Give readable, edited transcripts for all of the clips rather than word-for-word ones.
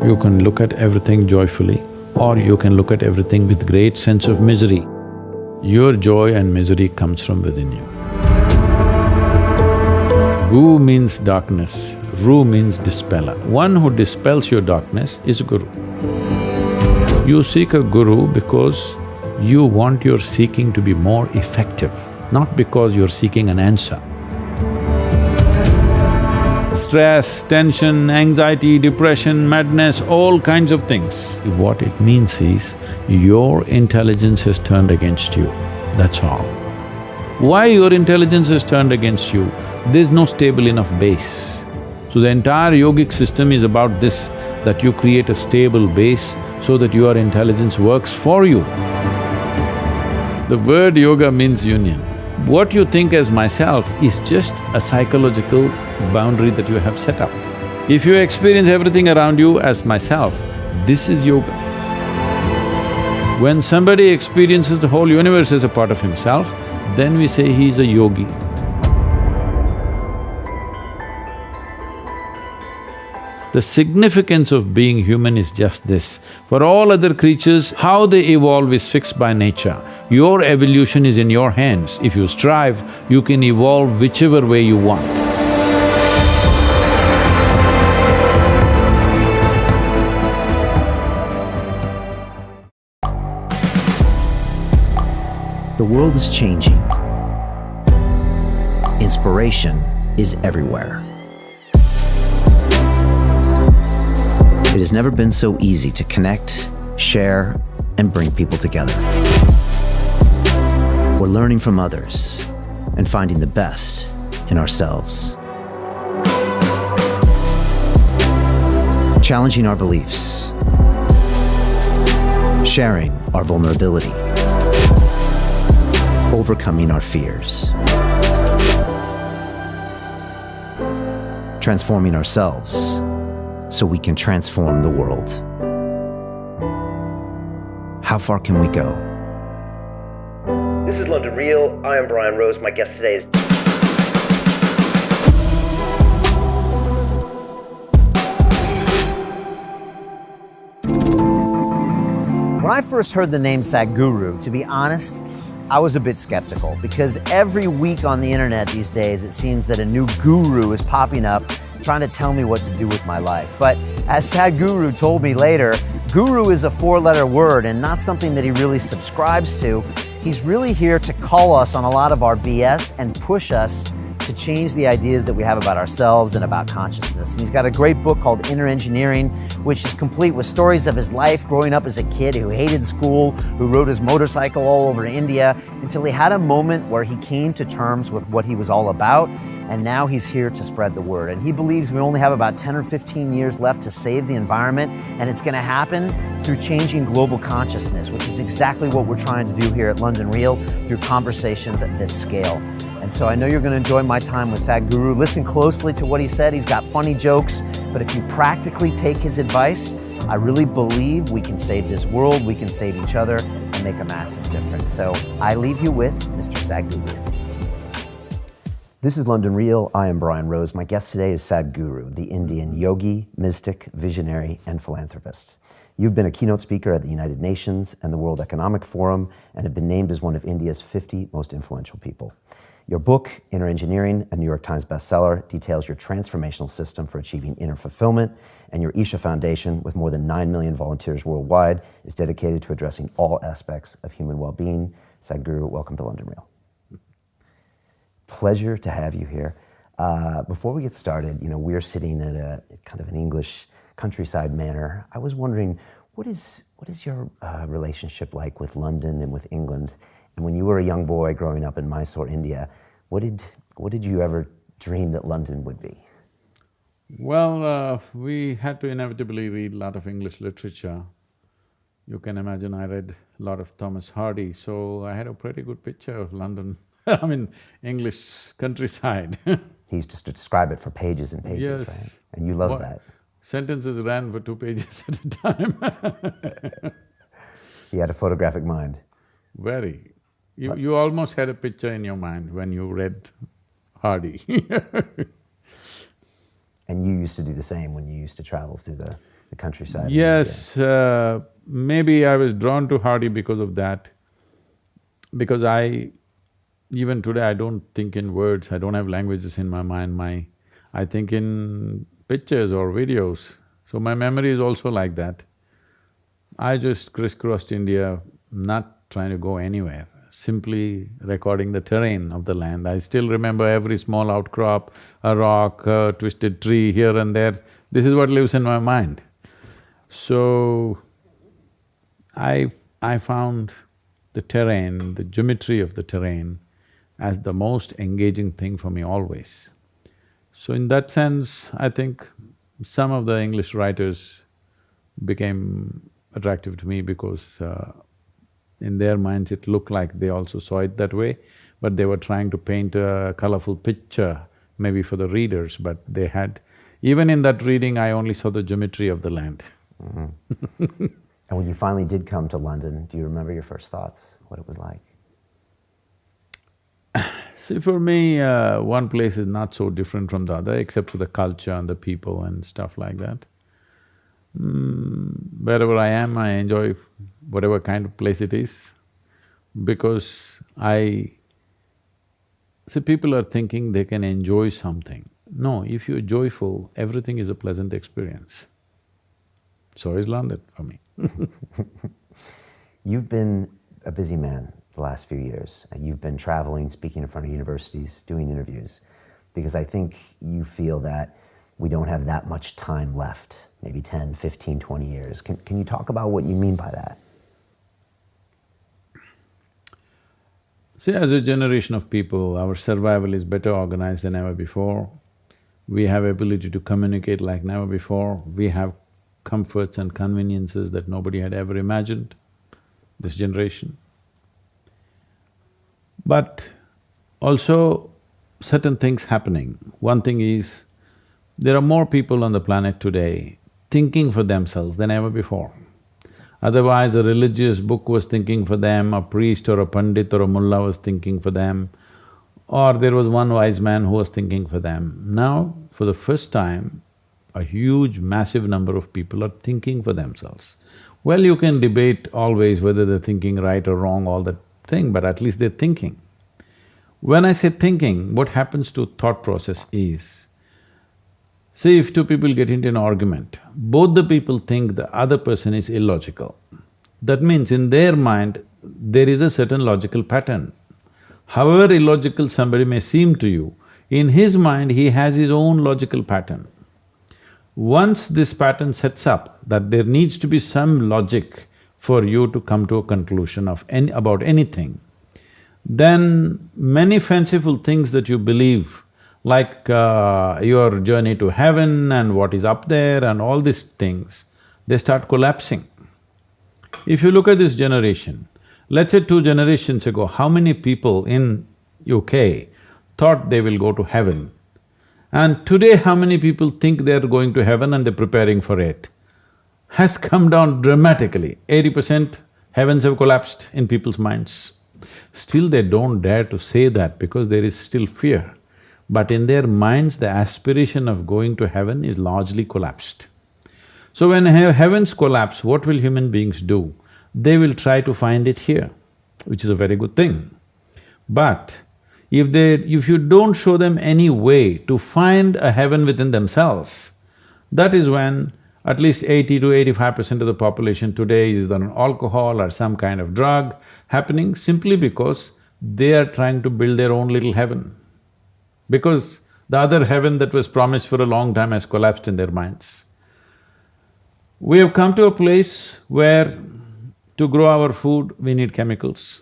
You can look at everything joyfully, or you can look at everything with great sense of misery. Your joy and misery comes from within you. Gu means darkness, Ru means dispeller. One who dispels your darkness is a guru. You seek a guru because you want your seeking to be more effective, not because you're seeking an answer. Stress, tension, anxiety, depression, madness, all kinds of things. What it means is, your intelligence has turned against you, that's all. Why your intelligence has turned against you? There's no stable enough base. So the entire yogic system is about this, that you create a stable base so that your intelligence works for you. The word yoga means union. What you think as myself is just a psychological boundary that you have set up. If you experience everything around you as myself, this is yoga. When somebody experiences the whole universe as a part of himself, then we say he is a yogi. The significance of being human is just this. For all other creatures, how they evolve is fixed by nature. Your evolution is in your hands. If you strive, you can evolve whichever way you want. The world is changing. Inspiration is everywhere. It has never been so easy to connect, share, and bring people together. We're learning from others and finding the best in ourselves. Challenging our beliefs. Sharing our vulnerability. Overcoming our fears. Transforming ourselves so we can transform the world. How far can we go? This is London Real. I am Brian Rose. My guest today is… When I first heard the name Sadhguru, to be honest, I was a bit skeptical because every week on the internet these days it seems that a new guru is popping up trying to tell me what to do with my life. But as Sadhguru told me later, guru is a four-letter word and not something that he really subscribes to. He's really here to call us on a lot of our BS and push us to change the ideas that we have about ourselves and about consciousness. And he's got a great book called Inner Engineering, which is complete with stories of his life growing up as a kid who hated school, who rode his motorcycle all over India, until he had a moment where he came to terms with what he was all about, and now he's here to spread the word. And he believes we only have about 10 or 15 years left to save the environment, and it's gonna happen through changing global consciousness, which is exactly what we're trying to do here at London Real through conversations at this scale. And so I know you're gonna enjoy my time with Sadhguru. Listen closely to what he said. He's got funny jokes, but if you practically take his advice, I really believe we can save this world, we can save each other, and make a massive difference. So I leave you with Mr. Sadhguru. This is London Real. I am Brian Rose. My guest today is Sadhguru, the Indian yogi, mystic, visionary, and philanthropist. You've been a keynote speaker at the United Nations and the World Economic Forum and have been named as one of India's 50 most influential people. Your book, Inner Engineering, a New York Times bestseller, details your transformational system for achieving inner fulfillment, and your Isha Foundation, with more than 9 million volunteers worldwide, is dedicated to addressing all aspects of human well-being. Sadhguru, welcome to London Real. Pleasure to have you here. Before we get started, we're sitting at a kind of an English countryside manor. I was wondering, what is your relationship like with London and with England? And when you were a young boy growing up in Mysore, India, what did you ever dream that London would be? Well, we had to inevitably read a lot of English literature. You can imagine I read a lot of Thomas Hardy, so I had a pretty good picture of London, I mean, English countryside. He used to describe it for pages and pages, Yes. right? And you loved that. Sentences ran for 2 pages at a time. He had a photographic mind. Very. You almost had a picture in your mind when you read Hardy. And you used to do the same when you used to travel through the countryside. of Yes, maybe I was drawn to Hardy because of that. Because even today I don't think in words, I don't have languages in my mind, I think in pictures or videos. So my memory is also like that. I just crisscrossed India, not trying to go anywhere, simply recording the terrain of the land. I still remember every small outcrop, a rock, a twisted tree here and there. This is what lives in my mind. So, I found the terrain, the geometry of the terrain as the most engaging thing for me always. So in that sense, I think some of the English writers became attractive to me because in their minds it looked like they also saw it that way, but they were trying to paint a colorful picture maybe for the readers, but they had… Even in that reading, I only saw the geometry of the land. And when you finally did come to London, do you remember your first thoughts, what it was like? See, for me, one place is not so different from the other, except for the culture and the people and stuff like that. Wherever I am, I enjoy whatever kind of place it is, because see, people are thinking they can enjoy something. No, if you're joyful, everything is a pleasant experience. So is London for me. You've been a busy man the last few years. You've been traveling, speaking in front of universities, doing interviews, because I think you feel that we don't have that much time left, maybe 10, 15, 20 years. Can you talk about what you mean by that? See, as a generation of people, our survival is better organized than ever before. We have ability to communicate like never before. We have comforts and conveniences that nobody had ever imagined, this generation. But also certain things happening. One thing is, there are more people on the planet today thinking for themselves than ever before. Otherwise, a religious book was thinking for them, a priest or a pandit or a mullah was thinking for them, or there was one wise man who was thinking for them. Now, for the first time, a huge, massive number of people are thinking for themselves. Well, you can debate always whether they're thinking right or wrong, all that thing, but at least they're thinking. When I say thinking, what happens to thought process is, see, if two people get into an argument, both the people think the other person is illogical. That means in their mind, there is a certain logical pattern. However illogical somebody may seem to you, in his mind he has his own logical pattern. Once this pattern sets up that there needs to be some logic for you to come to a conclusion of about anything, then many fanciful things that you believe, like your journey to heaven and what is up there and all these things, they start collapsing. If you look at this generation, let's say 2 generations ago, how many people in UK thought they will go to heaven? And today, how many people think they're going to heaven and they're preparing for it? Has come down dramatically. 80% heavens have collapsed in people's minds. Still they don't dare to say that because there is still fear. But in their minds, the aspiration of going to heaven is largely collapsed. So when heavens collapse, what will human beings do? They will try to find it here, which is a very good thing. But if you don't show them any way to find a heaven within themselves, that is when at least 80 to 85% of the population today is on alcohol or some kind of drug happening simply because they are trying to build their own little heaven. Because the other heaven that was promised for a long time has collapsed in their minds. We have come to a place where to grow our food, we need chemicals.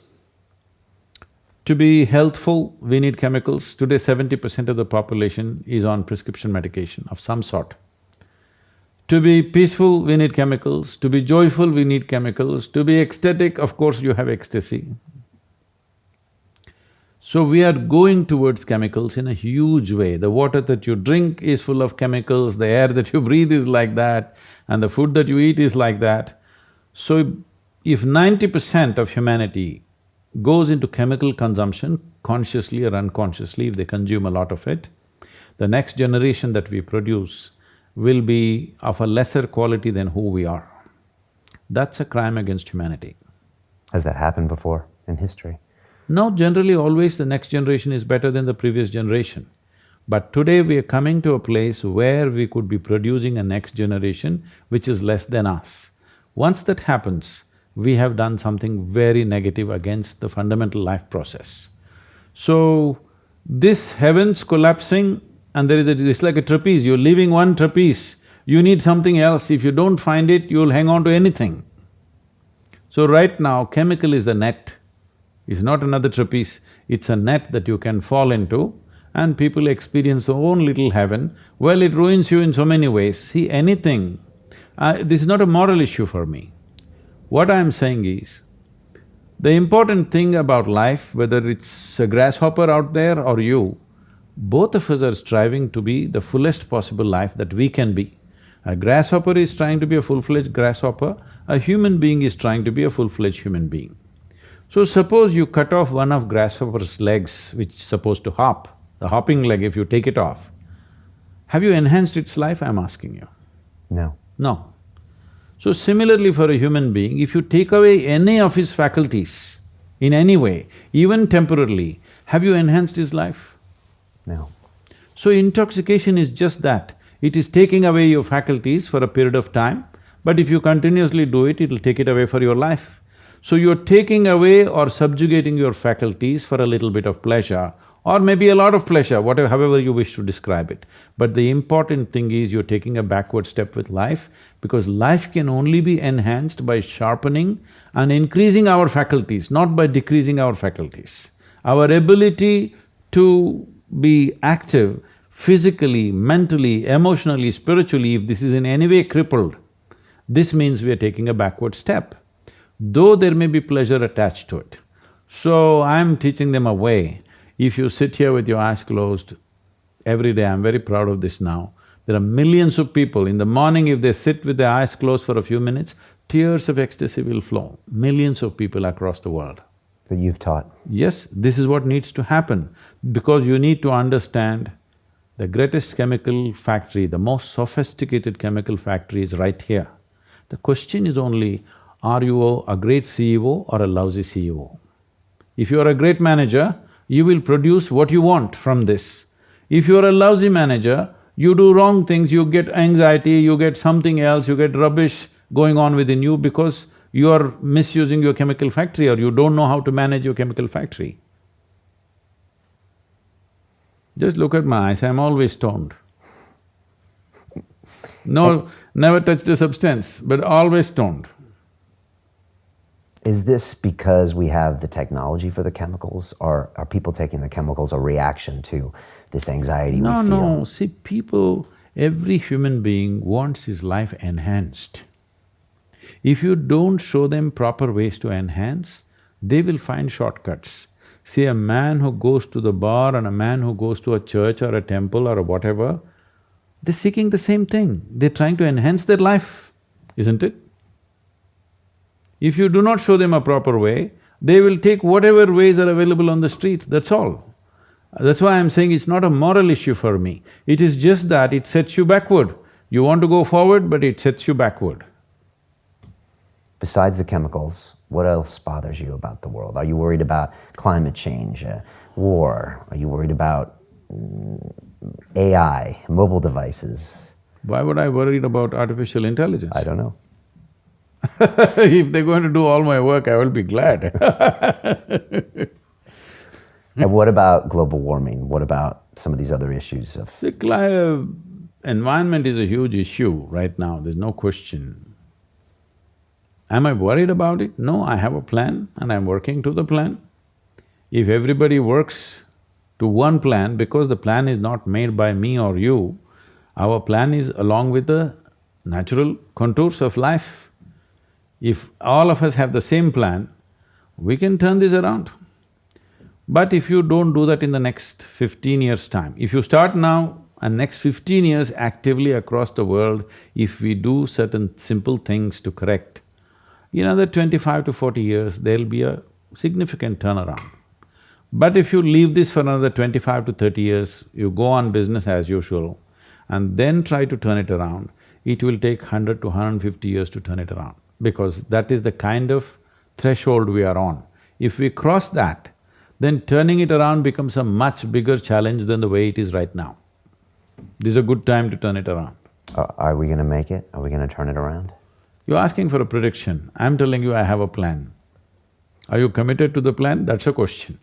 To be healthful, we need chemicals. Today, 70% of the population is on prescription medication of some sort. To be peaceful, we need chemicals. To be joyful, we need chemicals. To be ecstatic, of course, you have ecstasy. So we are going towards chemicals in a huge way. The water that you drink is full of chemicals, the air that you breathe is like that, and the food that you eat is like that. So if 90% of humanity goes into chemical consumption, consciously or unconsciously, if they consume a lot of it, the next generation that we produce will be of a lesser quality than who we are. That's a crime against humanity. Has that happened before in history? No, generally always the next generation is better than the previous generation. But today we are coming to a place where we could be producing a next generation which is less than us. Once that happens, we have done something very negative against the fundamental life process. So, this heavens collapsing and it's like a trapeze, you're leaving one trapeze, you need something else, if you don't find it, you'll hang on to anything. So right now, chemical is the net, it's not another trapeze, it's a net that you can fall into and people experience their own little heaven. Well, it ruins you in so many ways. See, anything… this is not a moral issue for me. What I'm saying is, the important thing about life, whether it's a grasshopper out there or you, both of us are striving to be the fullest possible life that we can be. A grasshopper is trying to be a full-fledged grasshopper, a human being is trying to be a full-fledged human being. So suppose you cut off one of grasshopper's legs which is supposed to hop, the hopping leg, if you take it off, have you enhanced its life, I'm asking you? No. No. So similarly for a human being, if you take away any of his faculties in any way, even temporarily, have you enhanced his life? No. So intoxication is just that, it is taking away your faculties for a period of time, but if you continuously do it, it'll take it away for your life. So you're taking away or subjugating your faculties for a little bit of pleasure or maybe a lot of pleasure, however you wish to describe it. But the important thing is you're taking a backward step with life because life can only be enhanced by sharpening and increasing our faculties, not by decreasing our faculties. Our ability to be active physically, mentally, emotionally, spiritually, if this is in any way crippled, this means we are taking a backward step, though there may be pleasure attached to it. So I'm teaching them a way. If you sit here with your eyes closed every day, I'm very proud of this now, there are millions of people, in the morning if they sit with their eyes closed for a few minutes, tears of ecstasy will flow, millions of people across the world. That you've taught? Yes, this is what needs to happen, because you need to understand the greatest chemical factory, the most sophisticated chemical factory is right here. The question is only, are you a great CEO or a lousy CEO? If you are a great manager, you will produce what you want from this. If you are a lousy manager, you do wrong things, you get anxiety, you get something else, you get rubbish going on within you because you are misusing your chemical factory or you don't know how to manage your chemical factory. Just look at my eyes, I'm always stoned. No, never touched a substance, but always stoned. Is this because we have the technology for the chemicals, or are people taking the chemicals a reaction to this anxiety we feel? No, see people, every human being wants his life enhanced. If you don't show them proper ways to enhance, they will find shortcuts. See, a man who goes to the bar and a man who goes to a church or a temple or a whatever, they're seeking the same thing, they're trying to enhance their life, isn't it? If you do not show them a proper way, they will take whatever ways are available on the street, that's all. That's why I'm saying it's not a moral issue for me, it is just that it sets you backward. You want to go forward, but it sets you backward. Besides the chemicals, what else bothers you about the world? Are you worried about climate change, war? Are you worried about AI, mobile devices? Why would I worry about artificial intelligence? I don't know. If they're going to do all my work, I will be glad. And what about global warming? What about some of these other issues of… The environment is a huge issue right now, there's no question. Am I worried about it? No, I have a plan and I'm working to the plan. If everybody works to one plan, because the plan is not made by me or you, our plan is along with the natural contours of life. If all of us have the same plan, we can turn this around. But if you don't do that in the next 15 years' time, if you start now and next 15 years actively across the world, if we do certain simple things to correct, in another 25 to 40 years, there'll be a significant turnaround. But if you leave this for another 25 to 30 years, you go on business as usual and then try to turn it around, it will take 100 to 150 years to turn it around, because that is the kind of threshold we are on. If we cross that, then turning it around becomes a much bigger challenge than the way it is right now. This is a good time to turn it around. Are we gonna make it? Are we gonna turn it around? You're asking for a prediction, I'm telling you I have a plan. Are you committed to the plan? That's a question.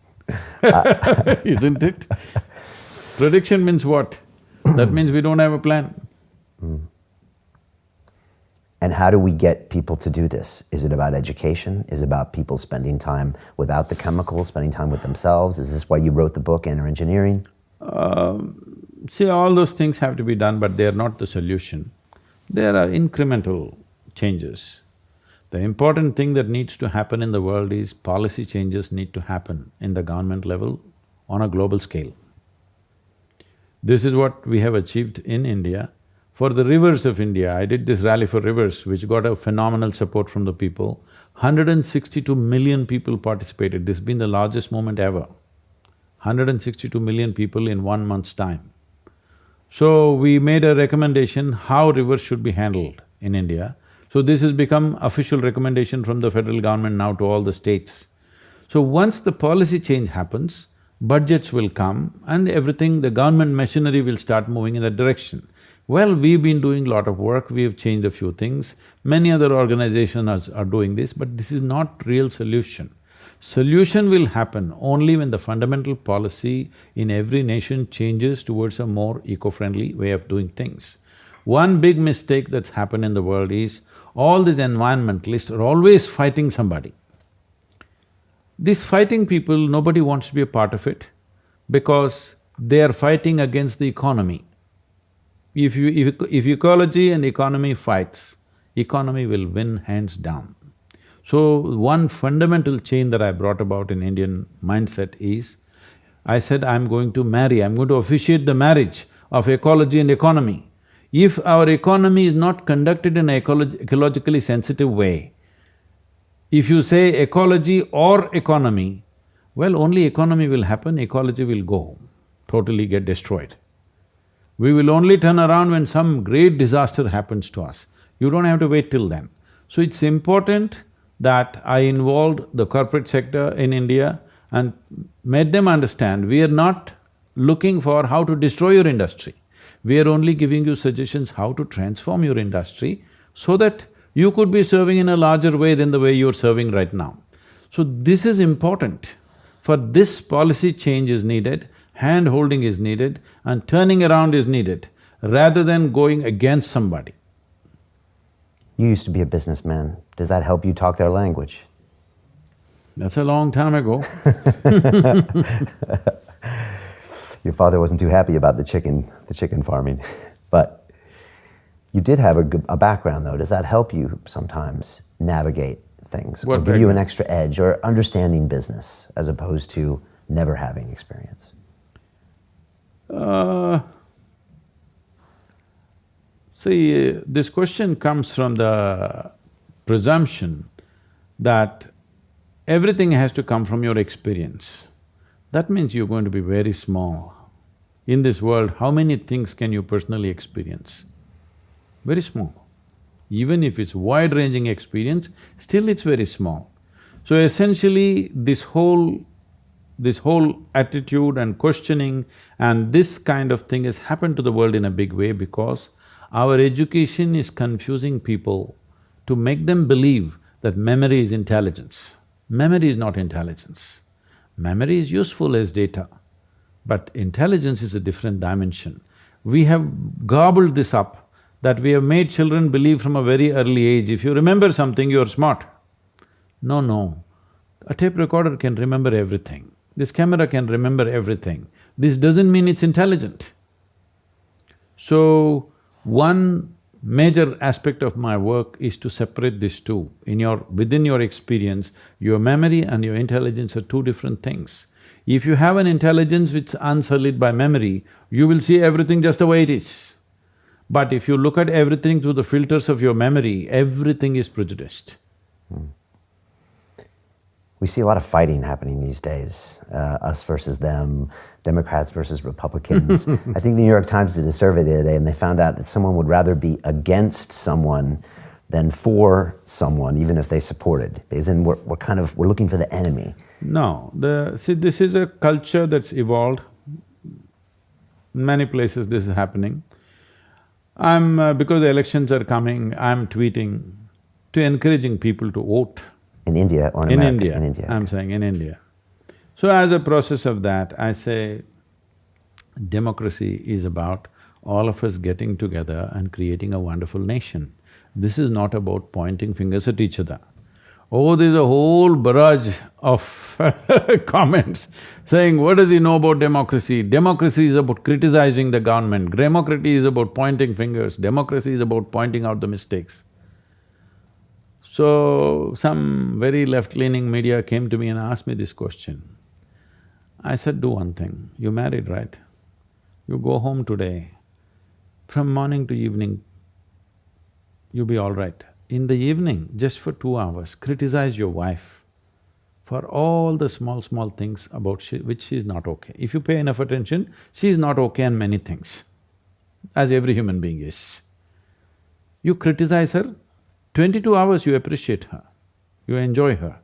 Isn't it? Prediction means what? That means we don't have a plan. And how do we get people to do this? Is it about education? Is it about people spending time without the chemicals, spending time with themselves? Is this why you wrote the book, Inner Engineering? See, all those things have to be done, but they are not the solution. They are incremental changes. The important thing that needs to happen in the world is policy changes need to happen in the government level on a global scale. This is what we have achieved in India. For the rivers of India, I did this rally for rivers, which got a phenomenal support from the people. 162 million people participated. This has been the largest movement ever. 162 million people in 1 month's time. So we made a recommendation how rivers should be handled in India. So this has become official recommendation from the federal government now to all the states. So once the policy change happens, budgets will come and everything, the government machinery will start moving in that direction. Well, we've been doing a lot of work, we have changed a few things, many other organizations are doing this, but this is not real solution. Solution will happen only when the fundamental policy in every nation changes towards a more eco-friendly way of doing things. One big mistake that's happened in the world is all these environmentalists are always fighting somebody. These fighting people, nobody wants to be a part of it because they are fighting against the economy. If ecology and economy fights, economy will win hands down. So, one fundamental change that I brought about in Indian mindset is, I said I'm going to marry, I'm going to officiate the marriage of ecology and economy. If our economy is not conducted in an ecologically sensitive way, if you say ecology or economy, well, only economy will happen, ecology will go, totally get destroyed. We will only turn around when some great disaster happens to us. You don't have to wait till then. So it's important that I involved the corporate sector in India and made them understand we are not looking for how to destroy your industry. We are only giving you suggestions how to transform your industry so that you could be serving in a larger way than the way you're serving right now. So this is important. For this policy change is needed, hand-holding is needed and turning around is needed rather than going against somebody. You used to be a businessman. Does that help you talk their language? That's a long time ago. Your father wasn't too happy about the chicken farming, but you did have a background though. Does that help you sometimes navigate things? What or give you an extra edge or understanding business as opposed to never having experience? See, this question comes from the presumption that everything has to come from your experience. That means you're going to be very small. In this world, how many things can you personally experience? Very small. Even if it's wide-ranging experience, still it's very small. So essentially, this whole attitude and questioning and this kind of thing has happened to the world in a big way because our education is confusing people to make them believe that memory is intelligence. Memory is not intelligence. Memory is useful as data, but intelligence is a different dimension. We have gobbled this up, that we have made children believe from a very early age, if you remember something, you're smart. No. A tape recorder can remember everything. This camera can remember everything. This doesn't mean it's intelligent. So, one major aspect of my work is to separate these two. Within your experience, your memory and your intelligence are two different things. If you have an intelligence which is unsullied by memory, you will see everything just the way it is. But if you look at everything through the filters of your memory, everything is prejudiced. We see a lot of fighting happening these days, us versus them, Democrats versus Republicans. I think the New York Times did a survey the other day and they found out that someone would rather be against someone than for someone, even if they supported. Because then we're looking for the enemy. No, see, this is a culture that's evolved. In many places this is happening. Because the elections are coming, I'm tweeting to encouraging people to vote. In India or in America? In India. I'm saying in India. So as a process of that, I say democracy is about all of us getting together and creating a wonderful nation. This is not about pointing fingers at each other. Oh, there's a whole barrage of comments saying, what does he know about democracy? Democracy is about criticizing the government, democracy is about pointing fingers, democracy is about pointing out the mistakes. So, some very left-leaning media came to me and asked me this question. I said, do one thing, you're married, right? You go home today, from morning to evening, you'll be all right. In the evening, just for 2 hours, criticize your wife for all the small things about which she is not okay. If you pay enough attention, she is not okay in many things, as every human being is. You criticize her, 22 hours you appreciate her, you enjoy her,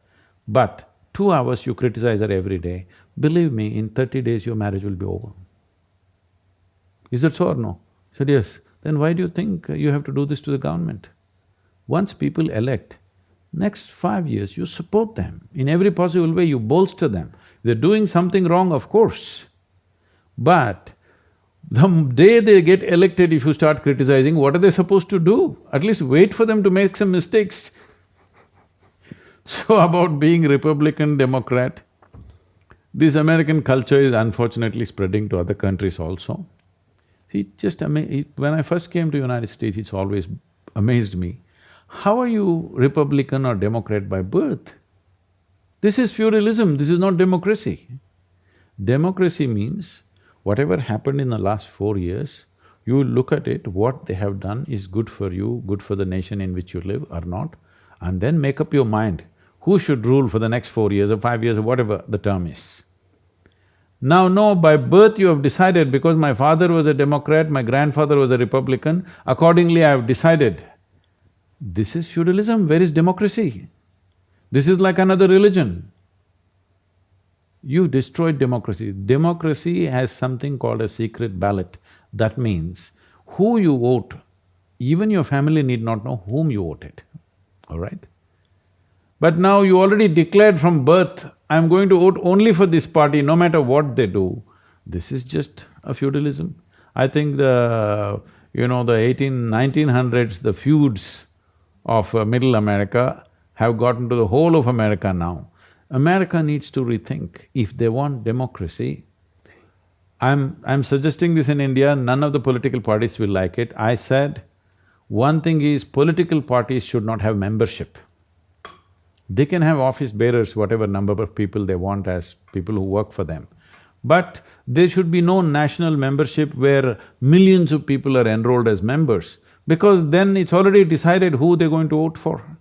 but 2 hours you criticize her every day, believe me, in 30 days your marriage will be over. Is that so or no? I said, yes. Then why do you think you have to do this to the government? Once people elect, next 5 years you support them. In every possible way you bolster them. They're doing something wrong, of course. But the day they get elected, if you start criticizing, what are they supposed to do? At least wait for them to make some mistakes. So about being Republican, Democrat, this American culture is unfortunately spreading to other countries also. See, when I first came to United States, it's always amazed me. How are you Republican or Democrat by birth? This is feudalism, this is not democracy. Democracy means whatever happened in the last 4 years, you look at it, what they have done is good for you, good for the nation in which you live or not, and then make up your mind who should rule for the next 4 years or 5 years or whatever the term is. Now, no, by birth you have decided, because my father was a Democrat, my grandfather was a Republican, accordingly I have decided. This is feudalism, where is democracy? This is like another religion. You destroyed democracy. Democracy has something called a secret ballot. That means who you vote, even your family need not know whom you voted, all right? But now you already declared from birth, I'm going to vote only for this party, no matter what they do. This is just a feudalism. I think the 1900s, the feuds of Middle America have gotten to the whole of America now. America needs to rethink. If they want democracy, I'm suggesting this in India, none of the political parties will like it. I said, one thing is, political parties should not have membership. They can have office bearers, whatever number of people they want as people who work for them. But there should be no national membership where millions of people are enrolled as members, because then it's already decided who they're going to vote for.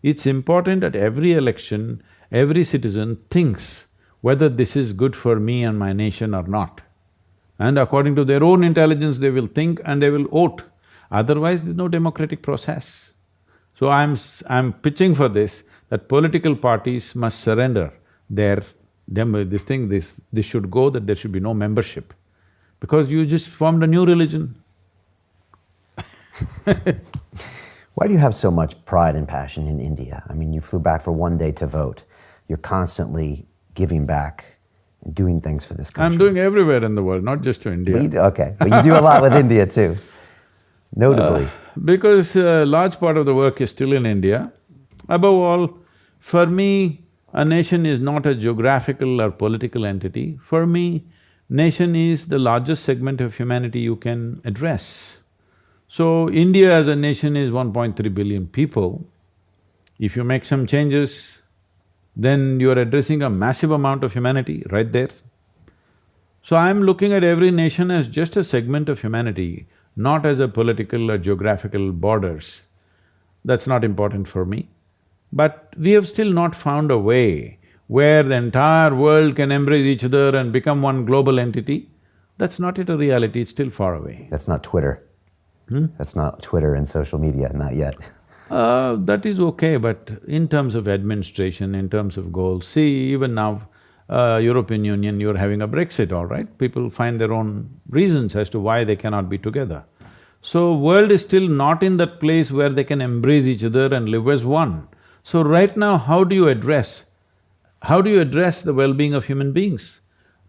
It's important at every election, every citizen thinks whether this is good for me and my nation or not. And according to their own intelligence, they will think and they will vote. Otherwise, there's no democratic process. So I'm pitching for this, that political parties must surrender their this should go, that there should be no membership, because you just formed a new religion. Why do you have so much pride and passion in India? I mean, you flew back for 1 day to vote. You're constantly giving back and doing things for this country. I'm doing everywhere in the world, not just to India. Okay, but you do a lot with India too, notably. Because a large part of the work is still in India. Above all, for me, a nation is not a geographical or political entity. For me, nation is the largest segment of humanity you can address. So, India as a nation is 1.3 billion people. If you make some changes, then you're addressing a massive amount of humanity right there. So, I'm looking at every nation as just a segment of humanity, not as a political or geographical borders. That's not important for me. But we have still not found a way where the entire world can embrace each other and become one global entity. That's not yet a reality, it's still far away. That's not Twitter. That's not Twitter and social media, not yet. That is okay, but in terms of administration, in terms of goals, see, even now, European Union, you're having a Brexit, all right? People find their own reasons as to why they cannot be together. So, world is still not in that place where they can embrace each other and live as one. So, right now, how do you address the well-being of human beings?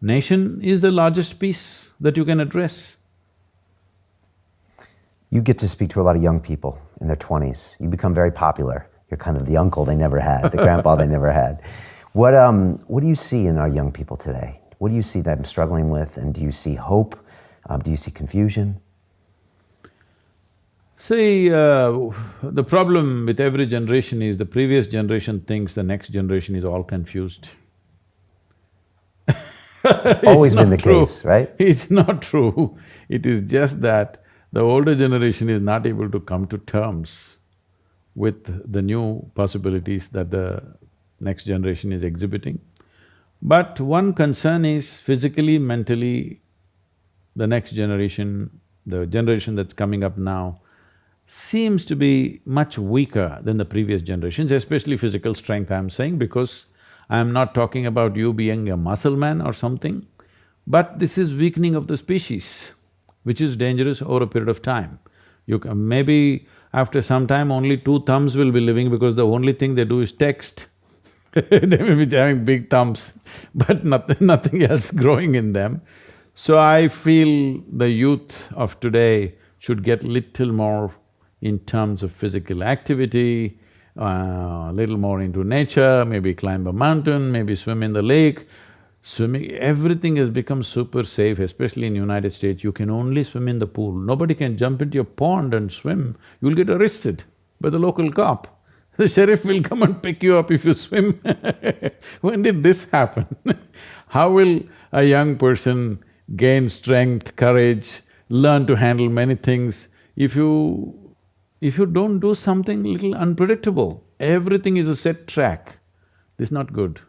Nation is the largest piece that you can address. You get to speak to a lot of young people in their 20s. You become very popular. You're kind of the uncle they never had, the grandpa they never had. What do you see in our young people today? What do you see them struggling with, and do you see hope? Do you see confusion? See, the problem with every generation is the previous generation thinks the next generation is all confused. Always been the case, right? It's not true. It is just that the older generation is not able to come to terms with the new possibilities that the next generation is exhibiting. But one concern is physically, mentally, the next generation, the generation that's coming up now, seems to be much weaker than the previous generations, especially physical strength, I'm saying, because I'm not talking about you being a muscle man or something, but this is weakening of the species, which is dangerous over a period of time. Maybe after some time only 2 thumbs will be living because the only thing they do is text. They may be having big thumbs, but nothing else growing in them. So I feel the youth of today should get little more in terms of physical activity, little more into nature, maybe climb a mountain, maybe swim in the lake. Swimming, everything has become super safe, especially in United States. You can only swim in the pool. Nobody can jump into your pond and swim. You'll get arrested by the local cop. The sheriff will come and pick you up if you swim. When did this happen? How will a young person gain strength, courage, learn to handle many things if you don't do something little unpredictable? Everything is a set track. This is not good.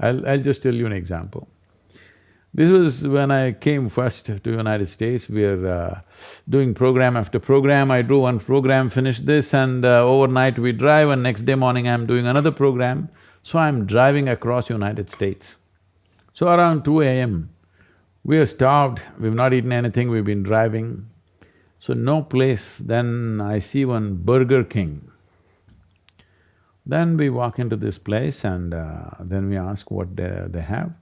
I'll just tell you an example. This was when I came first to United States. We're doing program after program. I do one program, finish this, and overnight we drive, and next day morning I'm doing another program. So I'm driving across United States. So around 2 a.m., we are starved, we've not eaten anything, we've been driving. So no place, then I see one Burger King. Then we walk into this place and then we ask what they have.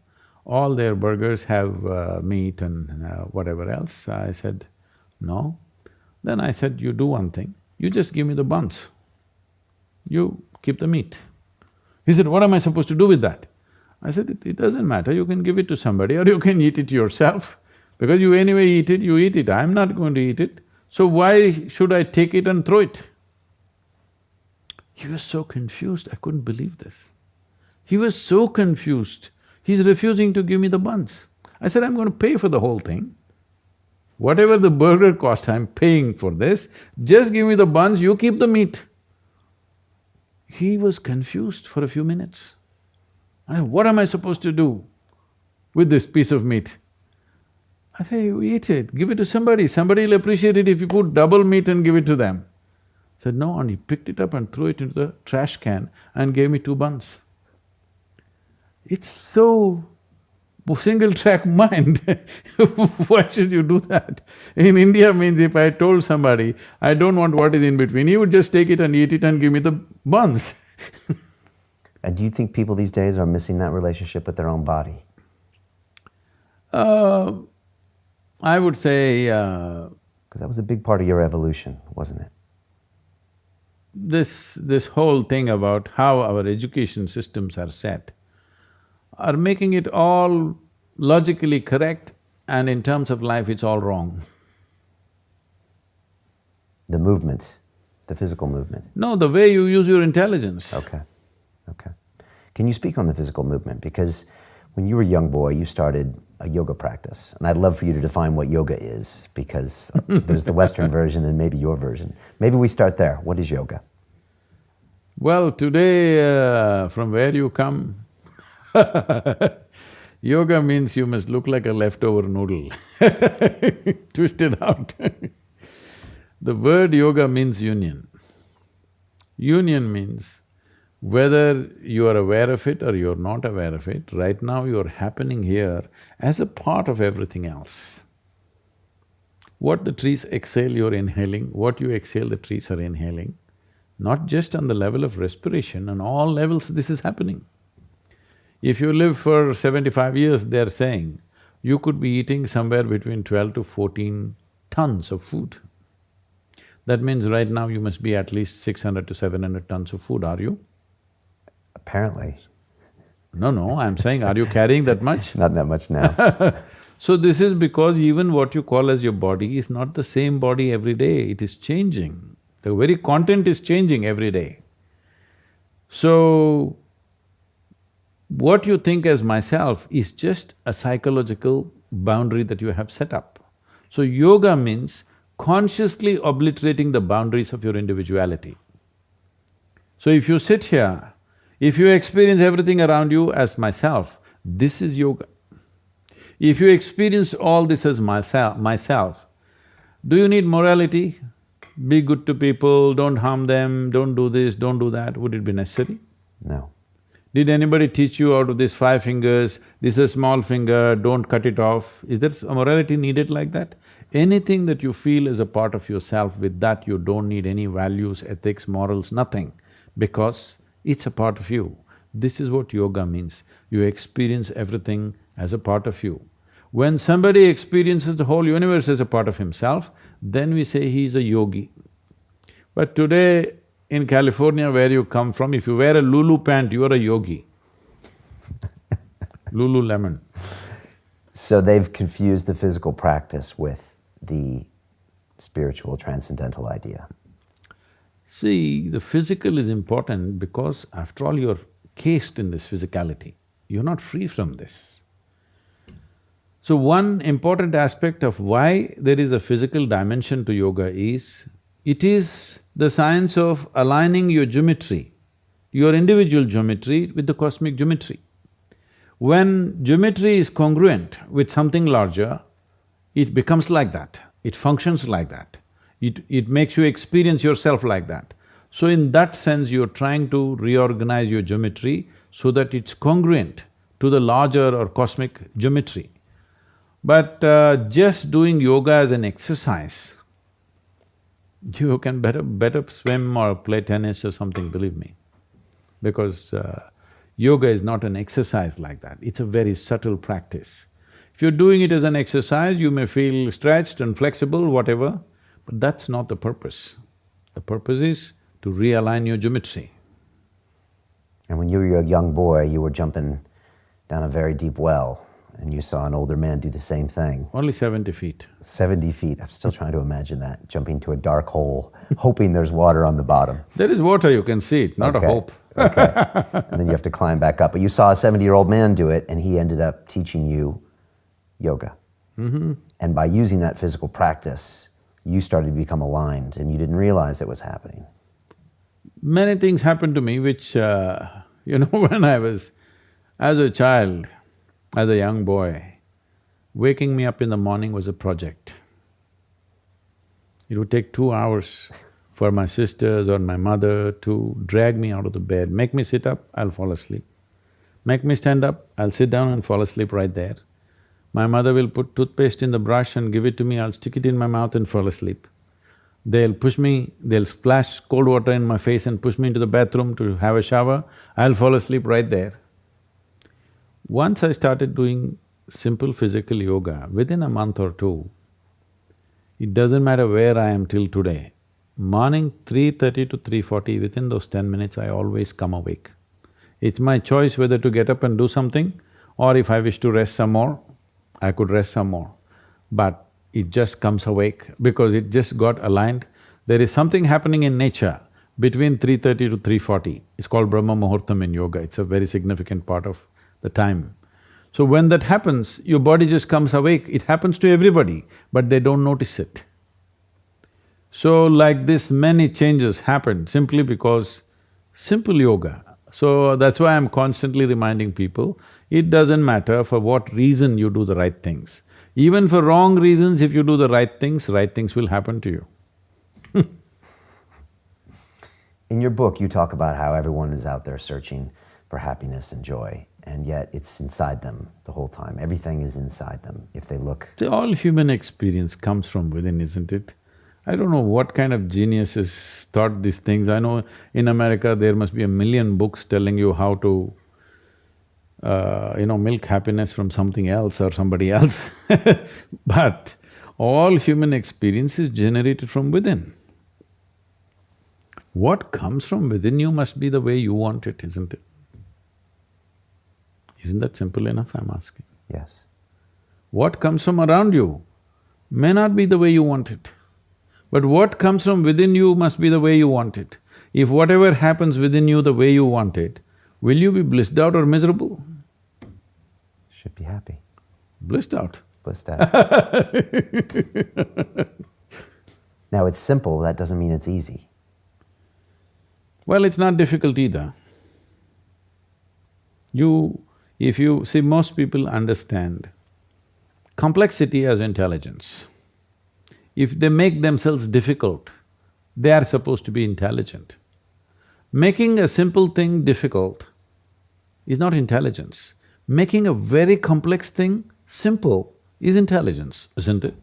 All their burgers have meat and whatever else. I said, no. Then I said, you do one thing, you just give me the buns. You keep the meat. He said, what am I supposed to do with that? I said, it doesn't matter, you can give it to somebody or you can eat it yourself. Because you anyway eat it, I'm not going to eat it. So why should I take it and throw it? He was so confused, I couldn't believe this. He was so confused, he's refusing to give me the buns. I said, I'm going to pay for the whole thing. Whatever the burger cost, I'm paying for this, just give me the buns, you keep the meat. He was confused for a few minutes. What am I supposed to do with this piece of meat? I say, you eat it, give it to somebody will appreciate it if you put double meat and give it to them. I said, no, and he picked it up and threw it into the trash can and gave me 2 buns. It's so single-track mind. Why should you do that? In India means if I told somebody, I don't want what is in between, he would just take it and eat it and give me the buns. And do you think people these days are missing that relationship with their own body? I would say… Because that was a big part of your evolution, wasn't it? This whole thing about how our education systems are set are making it all logically correct, and in terms of life it's all wrong. The movement, the physical movement? No, the way you use your intelligence. Okay. Can you speak on the physical movement? Because when you were a young boy, you started a yoga practice, and I'd love for you to define what yoga is, because there's the Western version and maybe your version. Maybe we start there. What is yoga? Well, today, from where you come, yoga means you must look like a leftover noodle, twisted out. The word yoga means union. Union means whether you are aware of it or you're not aware of it, right now you're happening here as a part of everything else. What the trees exhale, you're inhaling, what you exhale, the trees are inhaling. Not just on the level of respiration, on all levels this is happening. If you live for 75 years, they're saying, you could be eating somewhere between 12 to 14 tons of food. That means right now you must be at least 600 to 700 tons of food, are you? Apparently. No, I'm saying, are you carrying that much? Not that much now. So this is because even what you call as your body is not the same body every day, it is changing. The very content is changing every day. So, what you think as myself is just a psychological boundary that you have set up. So yoga means consciously obliterating the boundaries of your individuality. So if you sit here, if you experience everything around you as myself, this is yoga. If you experience all this as myself, do you need morality? Be good to people, don't harm them, don't do this, don't do that, would it be necessary? No. Did anybody teach you out of these 5 fingers, this is a small finger, don't cut it off? Is there a morality needed like that? Anything that you feel is a part of yourself, with that you don't need any values, ethics, morals, nothing, because it's a part of you. This is what yoga means, you experience everything as a part of you. When somebody experiences the whole universe as a part of himself, then we say he is a yogi. But today, in California where you come from, if you wear a Lulu pant, you are a yogi. Lululemon. So they've confused the physical practice with the spiritual, transcendental idea. See, the physical is important because after all you're cased in this physicality, you're not free from this. So one important aspect of why there is a physical dimension to yoga is, it is the science of aligning your geometry, your individual geometry with the cosmic geometry. When geometry is congruent with something larger, it becomes like that, it functions like that, it makes you experience yourself like that. So in that sense, you're trying to reorganize your geometry so that it's congruent to the larger or cosmic geometry. But just doing yoga as an exercise, you can better swim or play tennis or something, believe me. Because yoga is not an exercise like that, it's a very subtle practice. If you're doing it as an exercise, you may feel stretched and flexible, whatever, but that's not the purpose. The purpose is to realign your geometry. And when you were a young boy, you were jumping down a very deep well, and you saw an older man do the same thing. Only 70 feet. 70 feet, I'm still trying to imagine that, jumping to a dark hole, hoping there's water on the bottom. There is water, you can see it, not a hope. Okay, and then you have to climb back up. But you saw a 70-year-old man do it, and he ended up teaching you yoga. And by using that physical practice, you started to become aligned, and you didn't realize it was happening. Many things happened to me which, when I was as a child, as a young boy, waking me up in the morning was a project. It would take 2 hours for my sisters or my mother to drag me out of the bed, make me sit up, I'll fall asleep. Make me stand up, I'll sit down and fall asleep right there. My mother will put toothpaste in the brush and give it to me, I'll stick it in my mouth and fall asleep. They'll push me, they'll splash cold water in my face and push me into the bathroom to have a shower, I'll fall asleep right there. Once I started doing simple physical yoga, within a month or two, it doesn't matter where I am till today, morning 3:30 to 3:40, within those 10 minutes I always come awake. It's my choice whether to get up and do something, or if I wish to rest some more, I could rest some more. But it just comes awake because it just got aligned. There is something happening in nature between 3:30 to 3:40. It's called Brahma Muhurtam in yoga, it's a very significant part of the time. So when that happens, your body just comes awake. It happens to everybody, but they don't notice it. So like this, many changes happened simply because Simple yoga. So that's why I'm constantly reminding people, it doesn't matter for what reason you do the right things. Even for wrong reasons, if you do the right things will happen to you. In your book, you talk about how everyone is out there searching for happiness and joy, and yet it's inside them the whole time. Everything is inside them if they look. See, all human experience comes from within, isn't it? I don't know what kind of geniuses thought these things. I know in America there must be 1,000,000 books telling you how to, milk happiness from something else or somebody else but all human experience is generated from within. What comes from within you must be the way you want it, isn't it? Isn't that simple enough, I'm asking? Yes. What comes from around you may not be the way you want it, but what comes from within you must be the way you want it. If whatever happens within you the way you want it, will you be blissed out or miserable? Should be happy. Blissed out. Blissed out. Now, it's simple, that doesn't mean it's easy. Well, it's not difficult either. If you… see, most people understand complexity as intelligence. If they make themselves difficult, they are supposed to be intelligent. Making a simple thing difficult is not intelligence. Making a very complex thing simple is intelligence, isn't it?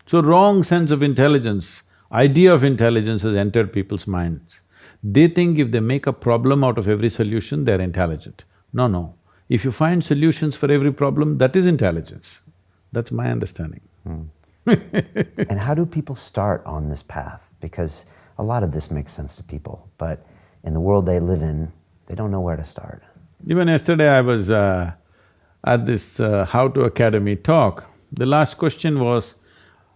So wrong sense of intelligence, idea of intelligence has entered people's minds. They think if they make a problem out of every solution, they're intelligent. No, no. If you find solutions for every problem, that is intelligence. That's my understanding. And how do people start on this path? Because a lot of this makes sense to people, but in the world they live in, they don't know where to start. Even yesterday I was at this How to Academy talk. The last question was,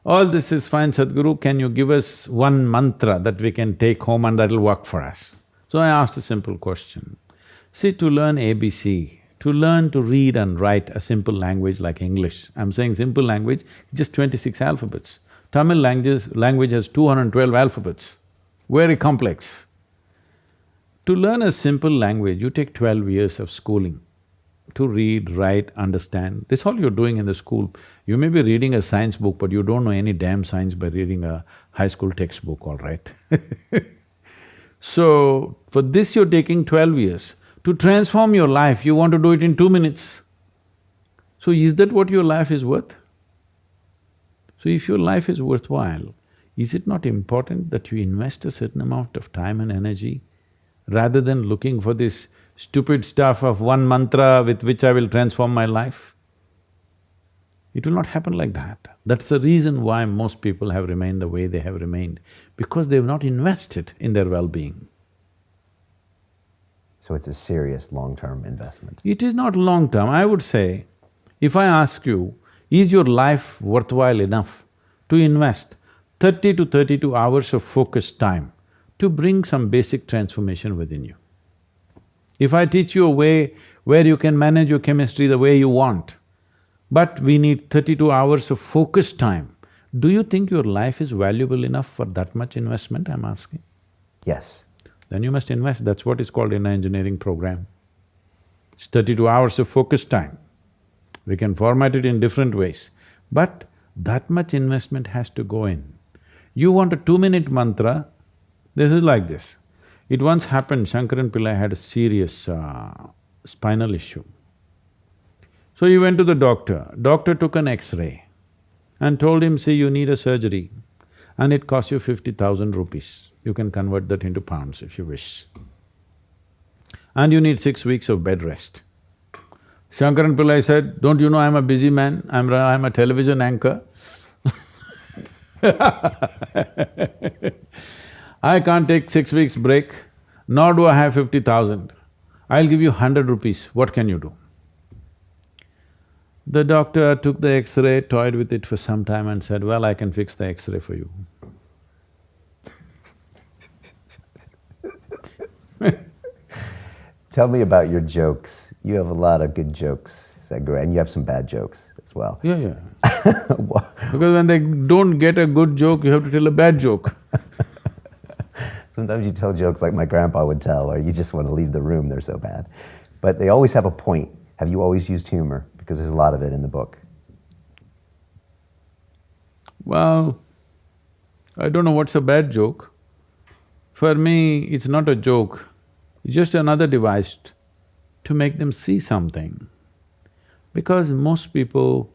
all this is fine, Sadhguru, can you give us one mantra that we can take home and that'll work for us? So I asked a simple question. See, to learn ABC, to learn to read and write a simple language like English, I'm saying simple language, just 26 alphabets. Tamil language has 212 alphabets, very complex. To learn a simple language, you take 12 years of schooling. To read, write, understand, this all you're doing in the school. You may be reading a science book, but you don't know any damn science by reading a high school textbook, all right? So, for this you're taking 12 years. To transform your life, you want to do it in 2 minutes. So is that what your life is worth? So if your life is worthwhile, is it not important that you invest a certain amount of time and energy rather than looking for this stupid stuff of one mantra with which I will transform my life? It will not happen like that. That's the reason why most people have remained the way they have remained, because they've not invested in their well-being. So it's a serious long-term investment. It is not long-term. I would say, if I ask you, is your life worthwhile enough to invest 30 to 32 hours of focused time to bring some basic transformation within you? If I teach you a way where you can manage your chemistry the way you want, but we need 32 hours of focused time, do you think your life is valuable enough for that much investment, I'm asking? Yes. Then you must invest, that's what is called in an engineering program. It's 32 hours of focused time. We can format it in different ways, but that much investment has to go in. You want a 2-minute mantra, this is like this. It once happened, Shankaran Pillai had a serious spinal issue. So he went to the doctor. Doctor took an X-ray and told him, see, you need a surgery and it costs you 50,000 rupees. You can convert that into pounds if you wish. And you need 6 weeks of bed rest. Shankaran Pillai said, don't you know I'm a busy man, I'm a television anchor I can't take 6 weeks break, nor do I have 50,000. I'll give you 100 rupees, what can you do? The doctor took the X-ray, toyed with it for some time and said, well, I can fix the X-ray for you. Tell me about your jokes. You have a lot of good jokes, Sadhguru, and you have some bad jokes as well. Yeah. Because when they don't get a good joke, you have to tell a bad joke. Sometimes you tell jokes like my grandpa would tell, or you just want to leave the room, they're so bad. But they always have a point. Have you always used humor? Because there's a lot of it in the book. Well, I don't know what's a bad joke. For me, it's not a joke, it's just another device to make them see something. Because most people